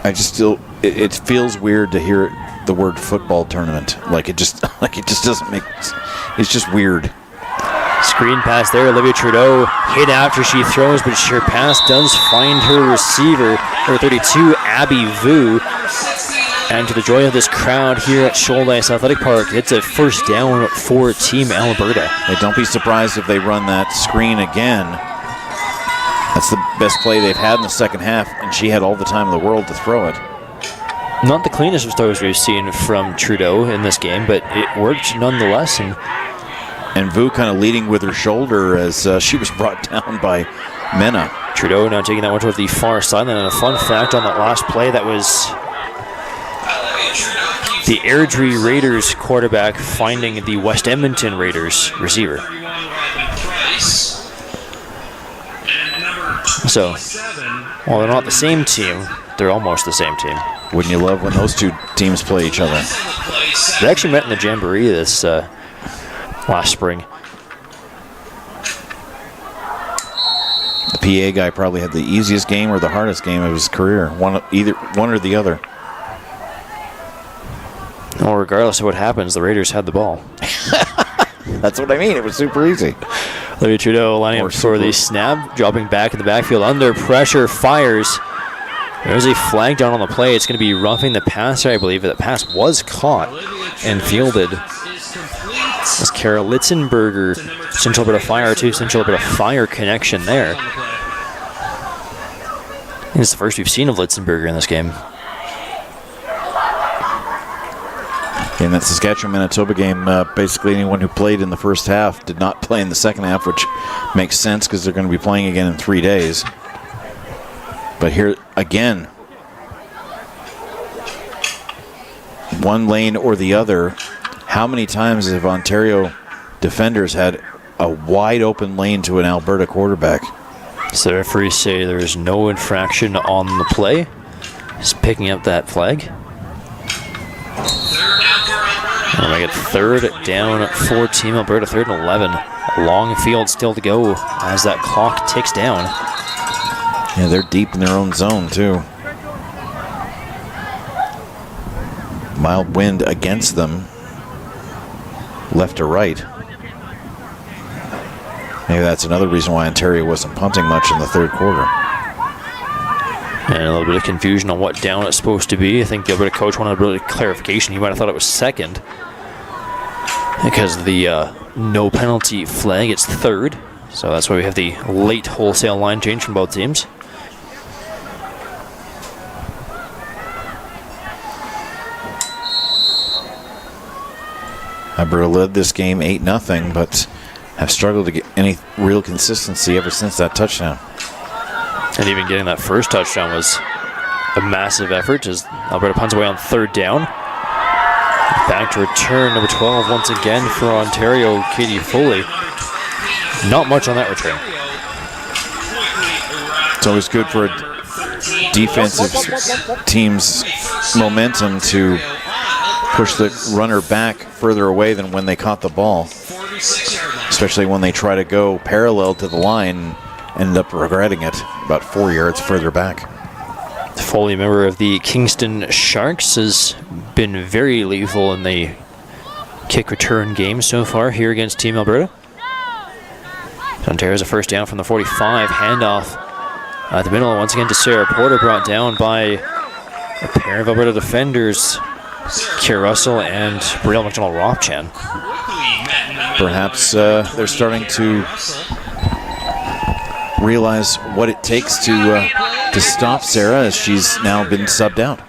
I just still, it feels weird to hear the word football tournament. Like it just doesn't make. It's just weird. Screen pass there. Olivia Trudeau hit after she throws, but her pass does find her receiver, number 32, Abby Vu. And to the joy of this crowd here at Shoaldice Athletic Park, it's a first down for Team Alberta. Hey, don't be surprised if they run that screen again. That's the best play they've had in the second half, and she had all the time in the world to throw it. Not the cleanest of throws we've seen from Trudeau in this game, but it worked nonetheless. And Vu kind of leading with her shoulder as she was brought down by Mena. Trudeau now taking that one towards the far sideline. And a fun fact on that last play, that was the Airdrie Raiders quarterback finding the West Edmonton Raiders receiver. So, while they're not the same team, they're almost the same team. Wouldn't you love when those two teams play each other? They actually met in the Jamboree this last spring. The PA guy probably had the easiest game or the hardest game of his career. One or the other. Well, regardless of what happens, the Raiders had the ball. That's what I mean. It was super easy. Olivia Trudeau lining up for the snap, dropping back in the backfield under pressure, fires. There's a flag down on the play. It's going to be roughing the passer, I believe. That pass was caught and fielded. That's Kara Litzenberger. Central bit of fire, too. Central bit of fire connection there. This is the first we've seen of Litzenberger in this game. In that Saskatchewan-Manitoba game, basically anyone who played in the first half did not play in the second half, which makes sense because they're going to be playing again in 3 days. But here again, one lane or the other. How many times have Ontario defenders had a wide open lane to an Alberta quarterback? So the referees say there is no infraction on the play. Just picking up that flag. And we get 3rd down for Team Alberta, 3rd and 11. A long field still to go as that clock ticks down. Yeah, they're deep in their own zone, too. Mild wind against them, left to right. Maybe that's another reason why Ontario wasn't punting much in the third quarter. And a little bit of confusion on what down it's supposed to be. I think the Alberta coach wanted a bit of clarification. He might have thought it was second. because of the no penalty flag. It's third, so that's why we have the late wholesale line change from both teams. Alberta led this game 8-0, but have struggled to get any real consistency ever since that touchdown. And even getting that first touchdown was a massive effort as Alberta punts away on third down. Back to return, number 12 once again for Ontario, Katie Foley. Not much on that return. It's always good for a defensive team's momentum to push the runner back further away than when they caught the ball, especially when they try to go parallel to the line and end up regretting it about 4 yards further back. Foley, member of the Kingston Sharks, has been very lethal in the kick return game so far here against Team Alberta. Ontario's a first down from the 45, handoff at the middle once again to Sarah Porter, brought down by a pair of Alberta defenders, Kier Russell and Brielle McDonald-Rothchan. Perhaps they're starting to realize what it takes to stop Sarah, as she's now been subbed out.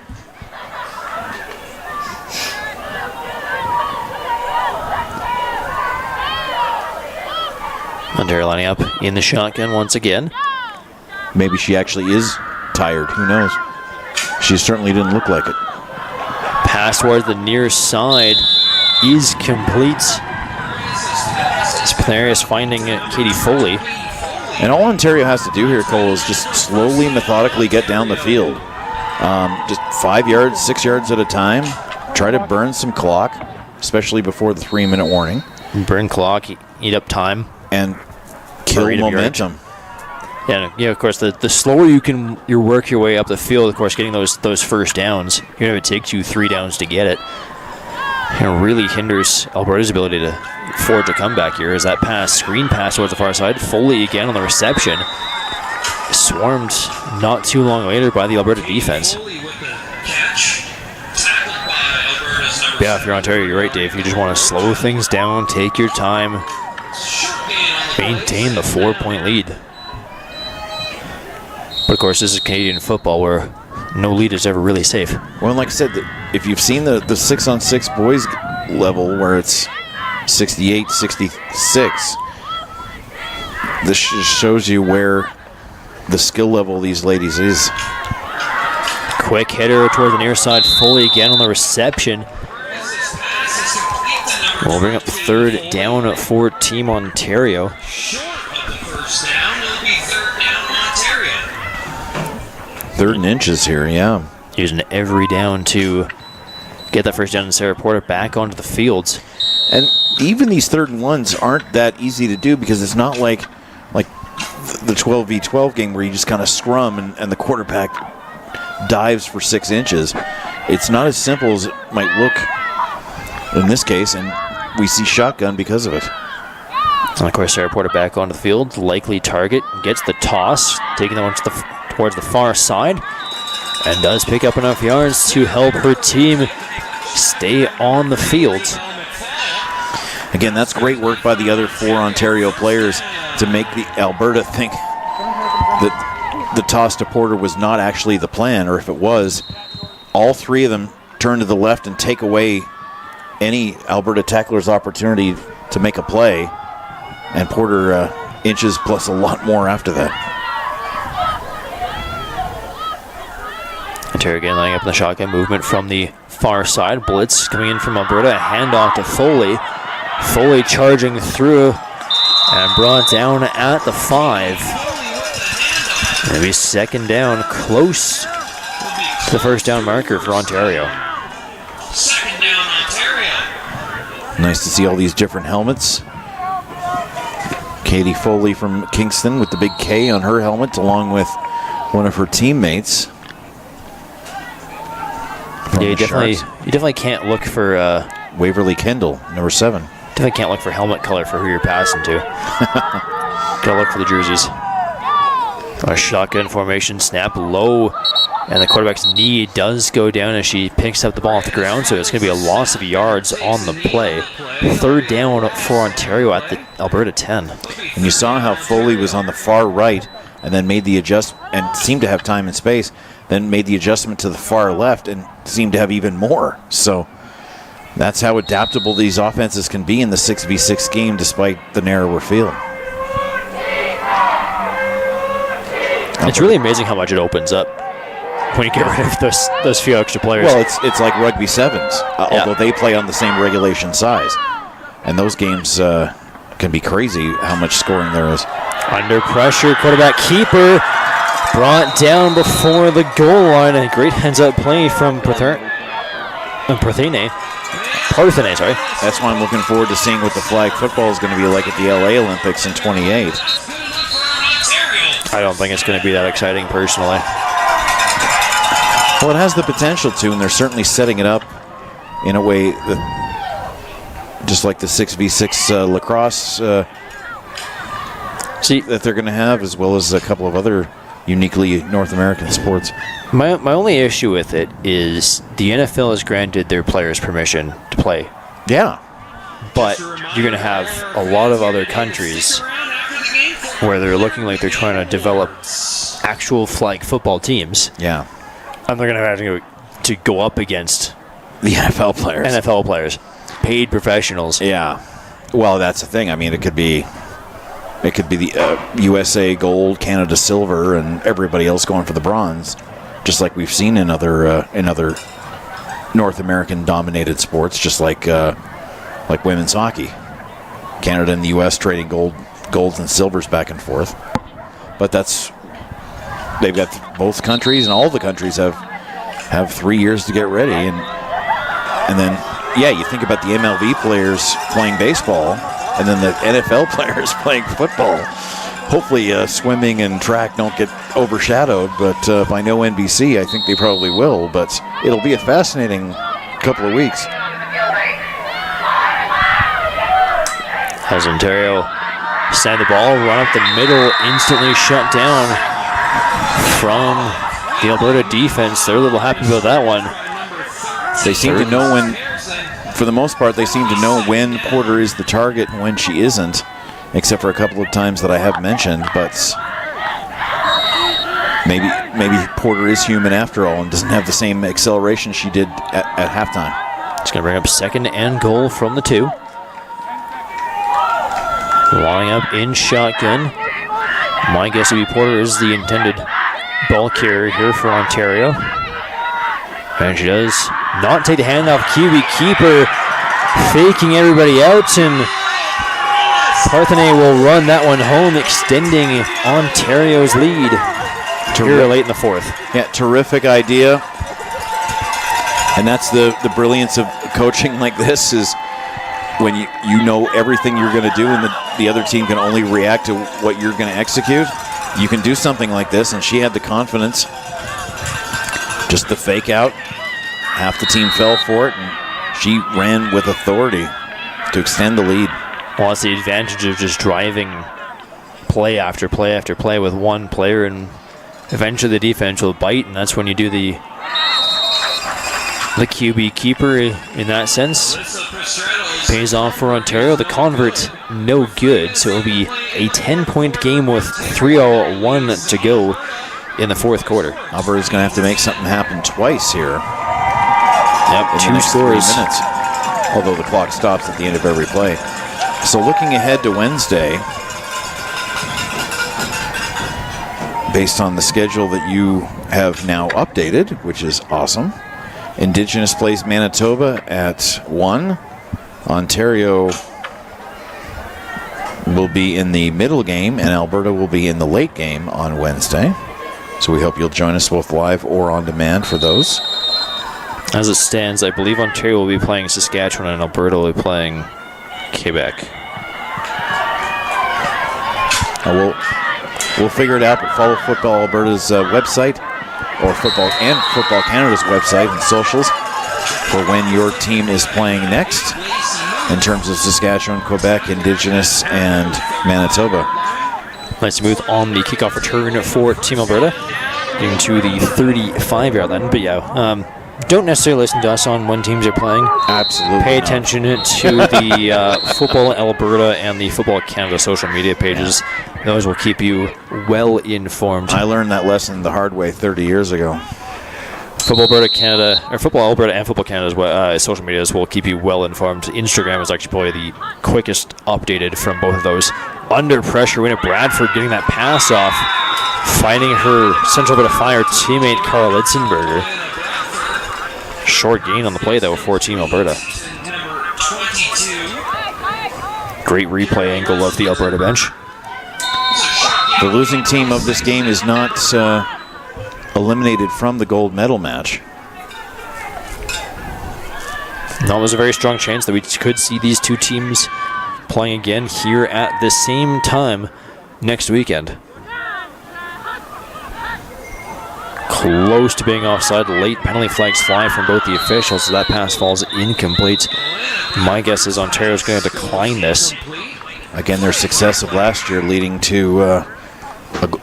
Ontario lining up in the shotgun once again. Maybe she actually is tired. Who knows? She certainly didn't look like it. Pass towards the near side is complete. Spinarius finding Katie Foley. And all Ontario has to do here, Cole, is just slowly, methodically get down the field. Just 5 yards, 6 yards at a time. Try to burn some clock, especially before the 3-minute warning. Burn clock, eat up time. And kill momentum. Yeah, of course, the slower you work your way up the field, of course, getting those first downs, even if it takes you 3 downs to get it, really hinders Alberta's ability to forge a comeback here. As that screen pass towards the far side, Foley again on the reception, swarmed not too long later by the Alberta defense. Yeah, if you're Ontario, you're right, Dave. You just want to slow things down, take your time, maintain the 4-point lead. But of course, this is Canadian football where no lead is ever really safe. Well, like I said, if you've seen the 6-on-6 boys level where it's 68, 66, this shows you where the skill level of these ladies is. Quick hitter toward the near side, Foley again on the reception. We'll bring up third down for Team Ontario. Third and inches here, yeah. Using every down to get that first down and Sarah Porter back onto the fields. And even these 3rd and 1s aren't that easy to do, because it's not like the 12v12 game where you just kind of scrum and the quarterback dives for 6 inches. It's not as simple as it might look in this case, and we see shotgun because of it. And of course, Sarah Porter back onto the field. Likely target, gets the toss, taking that one towards the far side, and does pick up enough yards to help her team stay on the field. Again, that's great work by the other 4 Ontario players to make the Alberta think that the toss to Porter was not actually the plan, or if it was, all 3 of them turn to the left and take away any Alberta tackler's opportunity to make a play, and Porter inches plus a lot more after that. Ontario again lining up in the shotgun movement from the far side. Blitz coming in from Alberta. A handoff to Foley. Foley charging through and brought down at the 5. Maybe second down, close to the first down marker for Ontario. Second down, Ontario. Nice to see all these different helmets. Katie Foley from Kingston with the big K on her helmet, along with one of her teammates. Yeah, you definitely can't look for Waverly Kendall, number 7. Definitely can't look for helmet color for who you're passing to. Gotta look for the jerseys. A shotgun formation snap, low And the quarterback's knee does go down as she picks up the ball off the ground, so it's going to be a loss of yards on the play. 3rd down for Ontario at the Alberta 10. And you saw how Foley was on the far right and then made the adjustment and seemed to have time and space, then made the adjustment to the far left and seemed to have even more. So that's how adaptable these offenses can be in the 6v6 game despite the narrower field. It's really amazing how much it opens up when you get rid of those few extra players. Well, it's like rugby sevens, although they play on the same regulation size. And those games can be crazy how much scoring there is. Under pressure, quarterback keeper brought down before the goal line. A great heads-up play from Parthene, sorry. That's why I'm looking forward to seeing what the flag football is going to be like at the LA Olympics in 28. I don't think it's going to be that exciting personally. Well, it has the potential to, and they're certainly setting it up in a way that, just like the 6v6 lacrosse that they're going to have, as well as a couple of other uniquely North American sports. My only issue with it is the NFL has granted their players permission to play. Yeah. But you're going to have a lot of other countries where they're looking like they're trying to develop actual flag football teams. Yeah. And they're going to have to go up against the NFL players. Paid professionals. Yeah. Well, that's the thing. I mean, it could be the USA gold, Canada silver, and everybody else going for the bronze, just like we've seen in other North American dominated sports, just like women's hockey. Canada and the US trading golds and silvers back and forth. But they've got both countries, and all the countries have 3 years to get ready, and then you think about the MLB players playing baseball, and then the NFL players playing football. Hopefully swimming and track don't get overshadowed, but if I know NBC, I think they probably will. But it'll be a fascinating couple of weeks. As Ontario snap the ball, run up the middle, instantly shut down from the Alberta defense. They're a little happy about that one. They seem to know when, for the most part, they seem to know when Porter is the target and when she isn't, except for a couple of times that I have mentioned. But maybe Porter is human after all and doesn't have the same acceleration she did at halftime. It's going to bring up 2nd and goal from the 2. Lining up in shotgun. My guess would be Porter is the intended ball carrier here for Ontario. And she does not take the handoff. QB keeper faking everybody out, and Parthene will run that one home, extending Ontario's lead here late in the 4th. Yeah, terrific idea. And that's the brilliance of coaching like this, is when you know everything you're going to do and the other team can only react to what you're going to execute. You can do something like this, and she had the confidence. Just the fake out. Half the team fell for it, and she ran with authority to extend the lead. Well, it's the advantage of just driving play after play after play with one player, and eventually the defense will bite, and that's when you do the QB keeper in that sense. Pays off for Ontario. The convert, no good, so it'll be a 10-point game with 3:01 to go in the 4th quarter. Alberta's going to have to make something happen twice here. Yep, in 2 scores. 3 minutes, although the clock stops at the end of every play. So looking ahead to Wednesday, based on the schedule that you have now updated, which is awesome, Indigenous plays Manitoba at 1. Ontario will be in the middle game, and Alberta will be in the late game on Wednesday. So we hope you'll join us both live or on demand for those. As it stands, I believe Ontario will be playing Saskatchewan and Alberta will be playing Quebec. We'll figure it out, but follow Football Alberta's website, or Football Canada's website and socials for when your team is playing next in terms of Saskatchewan, Quebec, Indigenous, and Manitoba. Nice move on the kickoff return for Team Alberta. getting to the 35-yard line. But yeah, don't necessarily listen to us on when teams are playing. Absolutely. Pay not. attention to the Football Alberta and the Football Canada social media pages. Those will keep you well informed. I learned that lesson the hard way 30 years ago. Football Alberta Canada, or Football Alberta and Football Canada's social medias will keep you well informed. Instagram is actually probably the quickest updated from both of those. Under pressure, Winnie Bradford getting that pass off, finding her Central Alberta Fire teammate Carl Litzenberger. Short gain on the play though for Team Alberta. Great replay angle of the Alberta bench. The losing team of this game is not eliminated from the gold medal match. Now there's a very strong chance that we could see these two teams playing again here at the same time next weekend. Close to being offside. Late penalty flags fly from both the officials, so that pass falls incomplete. My guess is Ontario's going to decline this. Again, their success of last year leading to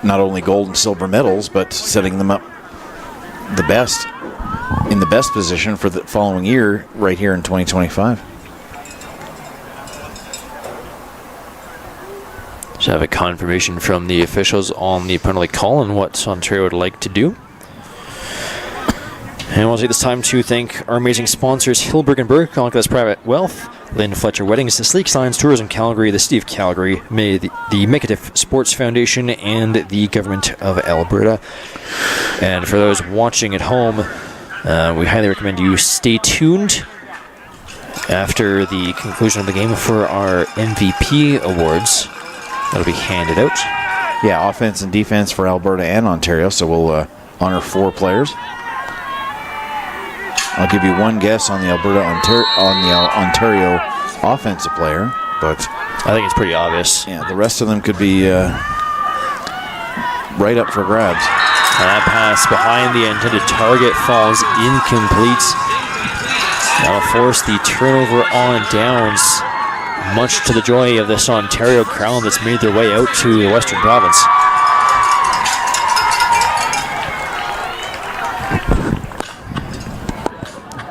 not only gold and silver medals, but setting them up the best in the best position for the following year right here in 2025. So have a confirmation from the officials on the penalty call and what Ontario would like to do. And we'll take this time to thank our amazing sponsors, Hilberg & Berg, Conquest Private Wealth, Lynn Fletcher Weddings, the Sleek Signs, Tourism Calgary, the City of Calgary, the Mekatif Sports Foundation, and the Government of Alberta. And for those watching at home, we highly recommend you stay tuned after the conclusion of the game for our MVP awards. That'll be handed out. Yeah, offense and defense for Alberta and Ontario, so we'll honor 4 players. I'll give you one guess on the Ontario offensive player, but I think it's pretty obvious. Yeah, the rest of them could be right up for grabs. And that pass behind the intended target falls incomplete. That'll force the turnover on downs, much to the joy of this Ontario crowd that's made their way out to the Western Province.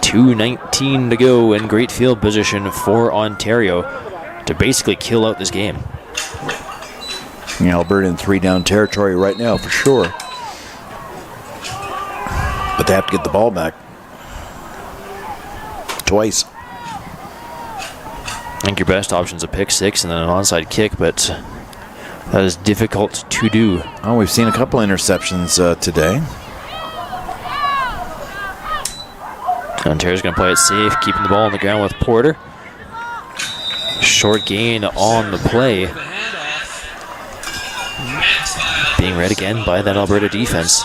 .2:19 to go in great field position for Ontario to basically kill out this game. Yeah, Alberta in 3-down territory right now for sure. But they have to get the ball back. Twice. I think your best option is a pick 6 and then an onside kick, but that is difficult to do. Oh, we've seen a couple interceptions today. Ontario's going to play it safe, keeping the ball on the ground with Porter. Short gain on the play. Being read again by that Alberta defense.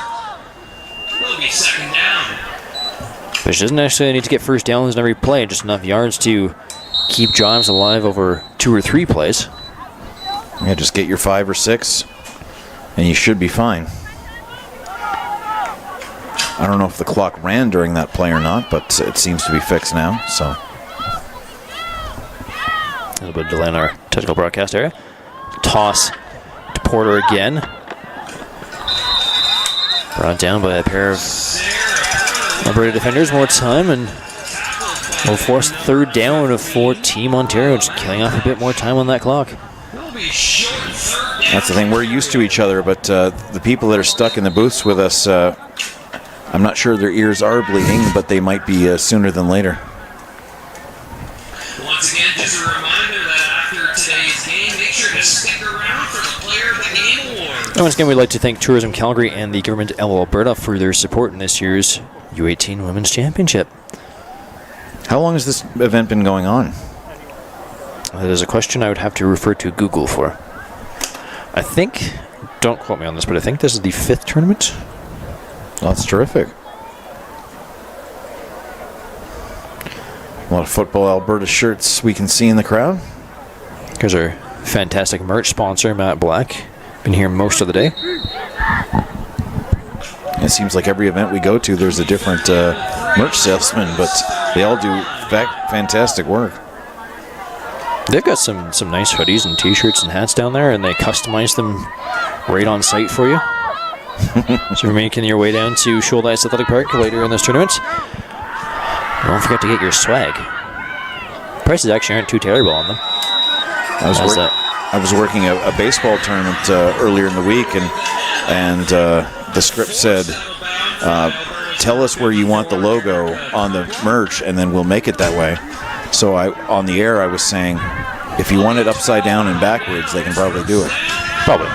Which doesn't necessarily need to get first downs in every play, just enough yards to keep drives alive over 2 or 3 plays. Yeah, just get your 5 or 6, and you should be fine. I don't know if the clock ran during that play or not, but it seems to be fixed now. So a little bit of delay in our technical broadcast area. Toss to Porter again. Brought down by a pair of Alberta defenders. More time, and we'll force 3rd down for Team Ontario, just killing off a bit more time on that clock. that's the thing. We're used to each other, but the people that are stuck in the booths with us, I'm not sure their ears are bleeding, but they might be sooner than later. Once again, just a reminder that after today's game, make sure to stick around for the Player of the Game award. And once again, we'd like to thank Tourism Calgary and the Government of Alberta for their support in this year's U18 Women's Championship. How long has this event been going on? That is a question I would have to refer to Google for. I think, don't quote me on this, but I think this is the 5th tournament. Well, that's terrific. A lot of Football Alberta shirts we can see in the crowd. Here's our fantastic merch sponsor, Matt Black. Been here most of the day. It seems like every event we go to, there's a different merch salesman, but they all do fantastic work. They've got some nice hoodies and t-shirts and hats down there, and they customize them right on site for you. So you're making your way down to Shoal Ice Athletic Park later in this tournament. Don't forget to get your swag. Prices actually aren't too terrible on them. I was working a baseball tournament earlier in the week, and the script said, tell us where you want the logo on the merch, and then we'll make it that way. So on the air, I was saying, if you want it upside down and backwards, they can probably do it. Probably.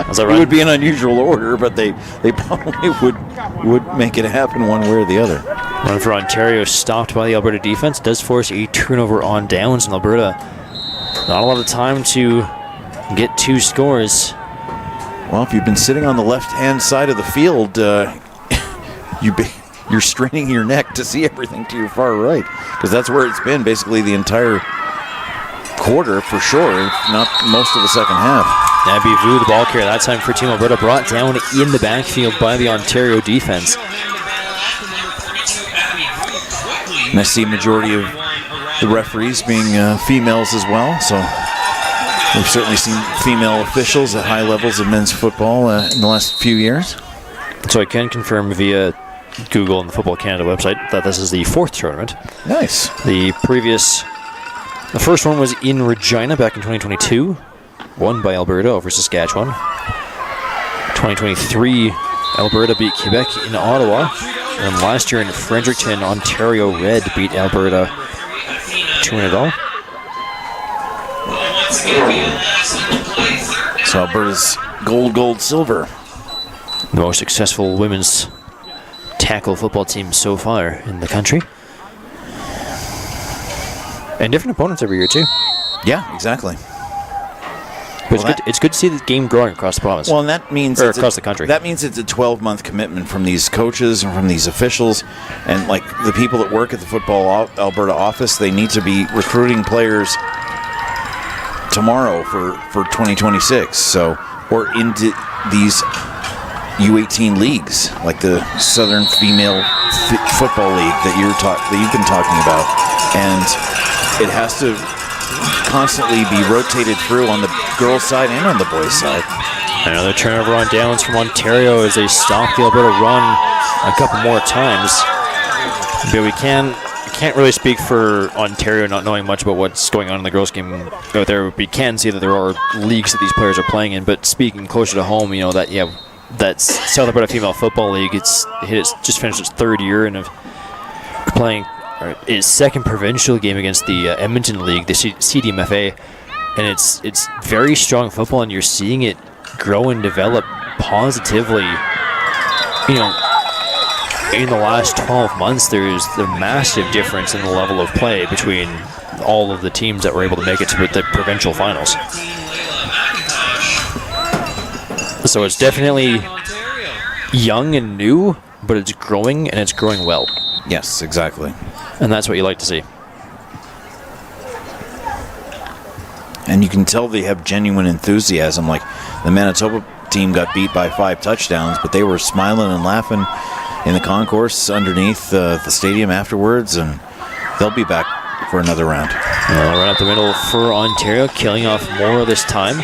Is that right? It would be an unusual order, but they probably would make it happen one way or the other. Run for Ontario stopped by the Alberta defense. Does force a turnover on downs in Alberta. Not a lot of time to get 2 scores. Well, if you've been sitting on the left-hand side of the field, you're straining your neck to see everything to your far right, because that's where it's been basically the entire quarter for sure, if not most of the second half. Abby Vu, the ball carrier that time for Team Alberta, brought down in the backfield by the Ontario defense. And I see a majority of the referees being females as well, so we've certainly seen female officials at high levels of men's football in the last few years. So I can confirm via Google and the Football Canada website that this is the 4th tournament. Nice. The first one was in Regina back in 2022, won by Alberta over Saskatchewan. 2023, Alberta beat Quebec in Ottawa. And last year in Fredericton, Ontario Red beat Alberta 2-0. So Alberta's gold, silver. The most successful women's tackle football team so far in the country. And different opponents every year, too. Yeah, exactly. But it's good to see the game growing across the province. Well, and that means across the country. That means it's a 12-month commitment from these coaches and from these officials, and like the people that work at the Football Alberta office. They need to be recruiting players tomorrow for 2026. So, or into these U18 leagues, like the Southern Female Football League that you've been talking about, and it has to constantly be rotated through on the girls' side and on the boys' side. Another turnover on downs from Ontario as they stop the Alberta run a couple more times. But we can't really speak for Ontario not knowing much about what's going on in the girls' game out there. We can see that there are leagues that these players are playing in, but speaking closer to home, that South Alberta Female Football League, it's just finished its 3rd year and of playing its 2nd provincial game against the Edmonton League, the CDMFA, and it's very strong football, and you're seeing it grow and develop positively. In the last 12 months, there's the massive difference in the level of play between all of the teams that were able to make it to the provincial finals. So it's definitely young and new, but it's growing, and it's growing well. Yes, exactly. And that's what you like to see. And you can tell they have genuine enthusiasm. Like the Manitoba team got beat by 5 touchdowns, but they were smiling and laughing in the concourse underneath the stadium afterwards, and they'll be back for another round. Right up the middle for Ontario, killing off more this time.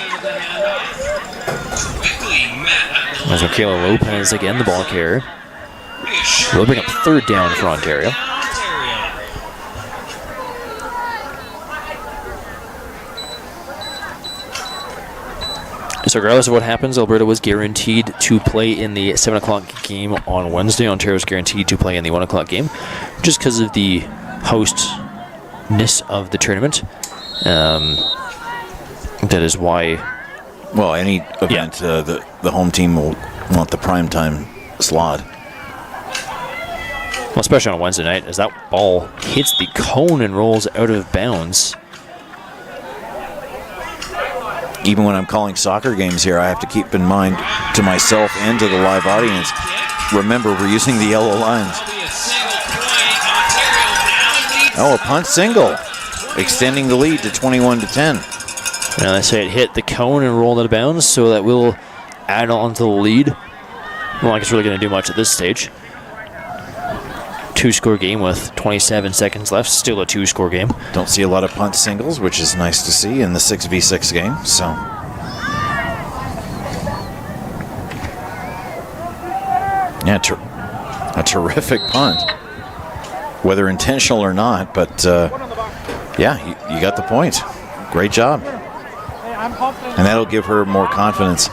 As Michaela Lopez again, the ball carrier. We'll bring up 3rd down for Ontario. So regardless of what happens, Alberta was guaranteed to play in the 7 o'clock game on Wednesday. Ontario was guaranteed to play in the 1 o'clock game, just because of the hostness of the tournament. That is why... Well, any event, the home team will want the primetime slot. Well, especially on a Wednesday night, as that ball hits the cone and rolls out of bounds. Even when I'm calling soccer games here, I have to keep in mind to myself and to the live audience, remember, we're using the yellow lines. Oh, a punt single, extending the lead to 21-10. Now they say it hit the cone and rolled out of bounds, so that will add on to the lead. Not like it's really going to do much at this stage. 2-score game with 27 seconds left. Still a 2-score game. Don't see a lot of punt singles, which is nice to see in the 6v6 game. So Yeah, a terrific punt. Whether intentional or not, but yeah, you got the point. Great job. And that'll give her more confidence,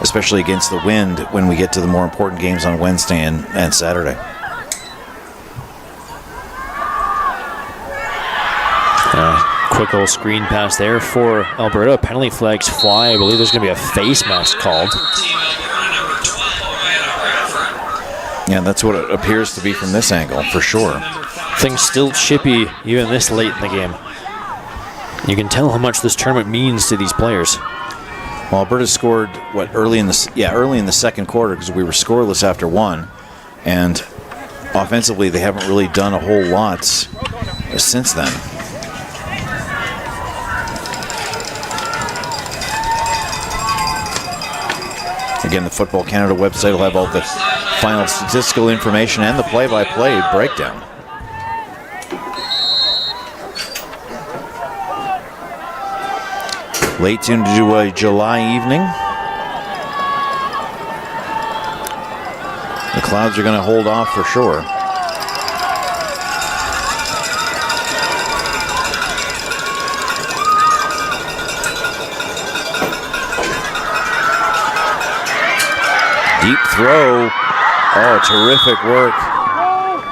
especially against the wind when we get to the more important games on Wednesday and Saturday. Quick little screen pass there for Alberta. Penalty flags fly. I believe there's going to be a face mask called. Yeah, that's what it appears to be from this angle, for sure. Things still chippy even this late in the game. You can tell how much this tournament means to these players. Well, Alberta scored early in the second quarter because we were scoreless after one, and offensively they haven't really done a whole lot since then. Again, the Football Canada website will have all the final statistical information and the play-by-play breakdown. Late into a July evening. The clouds are going to hold off for sure. Deep throw. Oh, terrific work.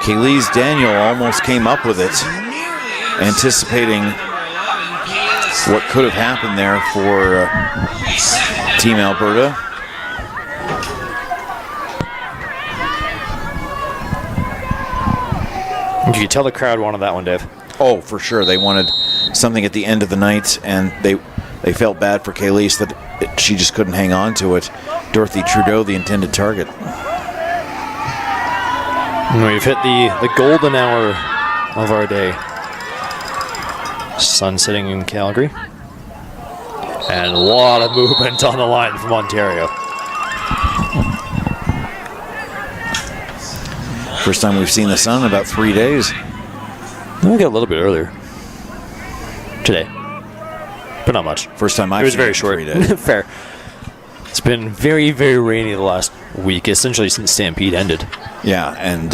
Kaylee's Daniel almost came up with it, anticipating what could have happened there for Team Alberta. You could tell the crowd wanted that one, Dave. Oh, for sure. They wanted something at the end of the night, and they felt bad for Kaylee that she just couldn't hang on to it. Dorothy Trudeau, the intended target. We've hit the golden hour of our day. Sun setting in Calgary. And a lot of movement on the line from Ontario. First time we've seen the sun in about 3 days. We got a little bit earlier. Today. But not much. First time I've It was seen very it in short. 3 days. Fair. It's been very, very rainy the last week, essentially since Stampede ended. Yeah, and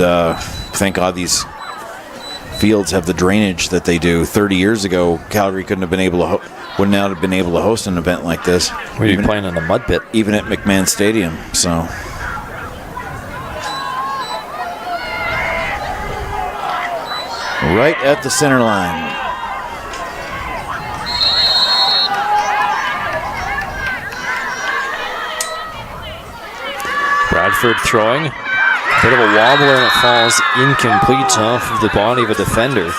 thank God these fields have the drainage that they do. 30 years ago, Calgary wouldn't have been able to host an event like this. We'd be playing in the mud pit. Even at McMahon Stadium, so. Right at the center line. Bradford throwing. Bit of a wobbler and it falls incomplete off of the body of a defender.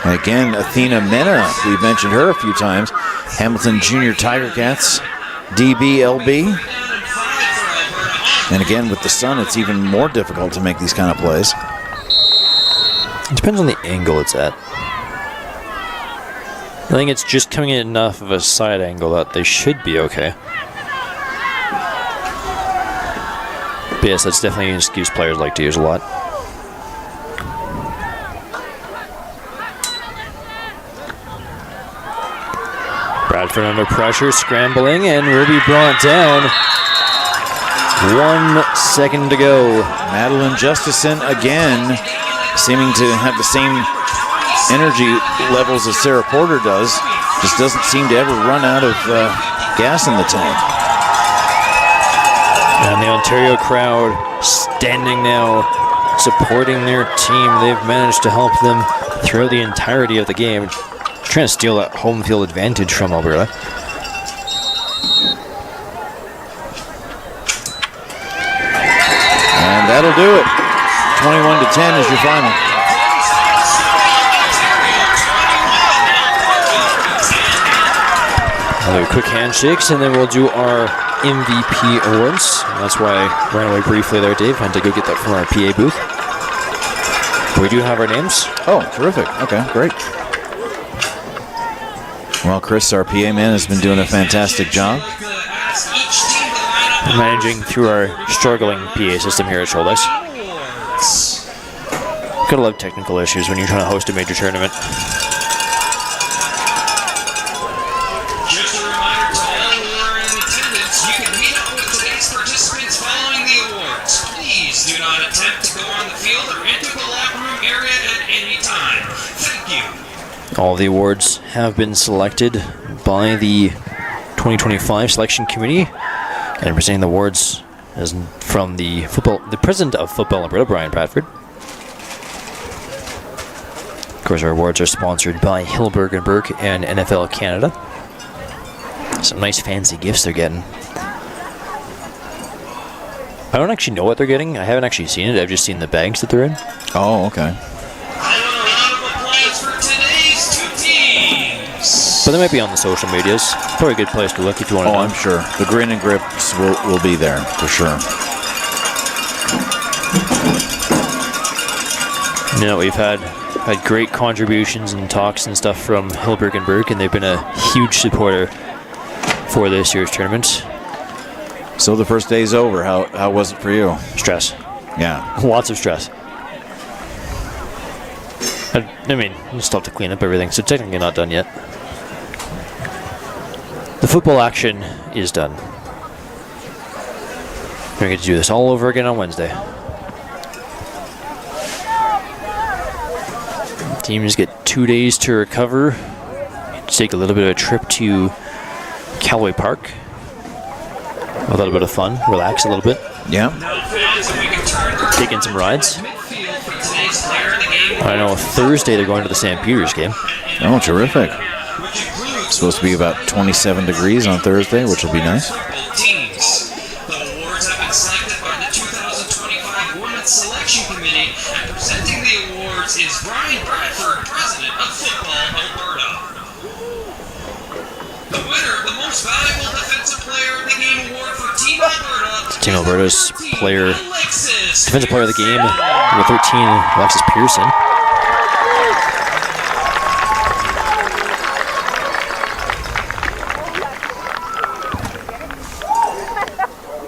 And again, Athena Mena, we've mentioned her a few times. Hamilton Junior Tiger Cats, DBLB. And again, with the sun, it's even more difficult to make these kind of plays. It depends on the angle it's at. I think it's just coming in enough of a side angle that they should be okay. But yes, that's definitely an excuse players like to use a lot. Bradford under pressure, scrambling, and Ruby brought down. 1 second to go. Madeline Justison again, seeming to have the same energy levels as Sarah Porter does. Just doesn't seem to ever run out of gas in the tank. And the Ontario crowd standing now, supporting their team. They've managed to help them throughout the entirety of the game, trying to steal that home field advantage from Alberta. And that'll do it. 21-10 is your final. Another quick handshakes, and then we'll do our MVP awards. That's why I ran away briefly there, Dave. Had to go get that from our PA booth. We do have our names. Oh, terrific. Okay, great. Well, Chris, our PA man, has been doing a fantastic job. Managing through our struggling PA system here at Shoaldice. Gotta love technical issues when you're trying to host a major tournament. Just a reminder to all who are in attendance, you can meet up with today's participants following the awards. field or enter the locker room area at any time. Thank you. All the awards have been selected by the 2025 selection committee, and presenting the awards is from the president of Football Alberta, Brian Bradford. Of course, our awards are sponsored by Hilberg & Berg and NFL Canada. Some nice fancy gifts they're getting. I don't actually know what they're getting. I haven't actually seen it. I've just seen the bags that they're in. Oh, okay. But they might be on the social medias. Probably a good place to look if you want to know. I'm sure. The grin and grips will be there for sure. You know, we've had great contributions and talks and stuff from Hilberg & Berg, and they've been a huge supporter for this year's tournament. So the first day's over. How was it for you? Stress. Yeah. Lots of stress. I mean, you still have to clean up everything, so technically not done yet. The football action is done. We're going to do this all over again on Wednesday. Teams get 2 days to recover. Take a little bit of a trip to Callaway Park. A little bit of fun, relax a little bit. Yeah. Take in some rides. I know Thursday they're going to the St. Peter's game. Oh, terrific. It's supposed to be about 27 degrees on Thursday, which will be nice. The awards have been selected by the 2025 Women's Selection Committee, and presenting the awards is Brian Bradford, President of Football Alberta. The winner of the Most Valuable Defensive Player of the Game award for Team Alberta. Team Alberta's defensive player of the game, number 13, Alexis Pearson.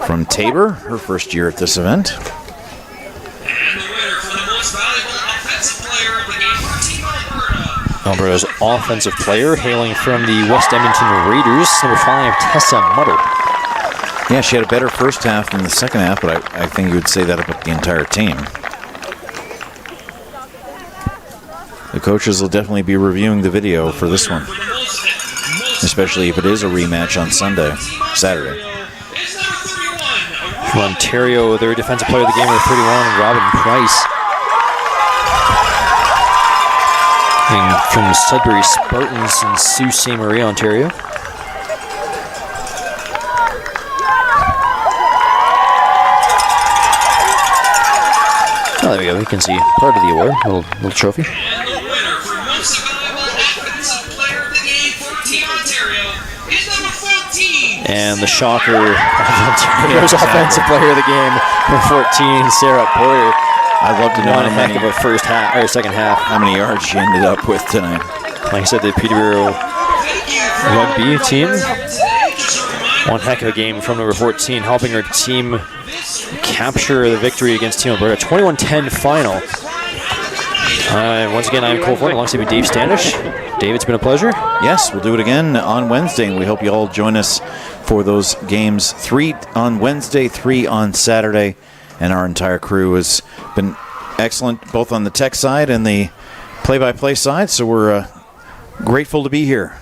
From Tabor, her first year at this event. And the winner for the Most Valuable Offensive Player of the Game for Team Alberta. Alberta's offensive player, hailing from the West Edmonton Raiders, number 5, Tessa Mutter. Yeah, she had a better first half than the second half, but I think you would say that about the entire team. The coaches will definitely be reviewing the video for this one, especially if it is a rematch on Saturday. From Ontario, their defensive player of the game, number 31, Robin Price. And from Sudbury Spartans in Sault Ste. Marie, Ontario. Oh, there we go. We can see part of the award, little trophy. And the winner for Most Valuable Offensive Player of the Game for Team Ontario is number 14. And the shocker of Ontario's offensive player of the game, number 14, Sarah Porter. I'd love to know One heck of a first half or second half. how many yards she ended up with tonight. Like I said, the Peterborough rugby team. One heck of a game from number 14, helping her team capture the victory against Team Alberta. 21-10 final. Once again, I'm Cole Ford, alongside with Dave Standish. Dave, it's been a pleasure. Yes, we'll do it again on Wednesday, and we hope you all join us for those games. 3 on Wednesday, 3 on Saturday, and our entire crew has been excellent, both on the tech side and the play-by-play side, so we're grateful to be here.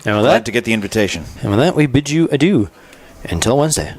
And with Glad that, to get the invitation. we bid you adieu until Wednesday.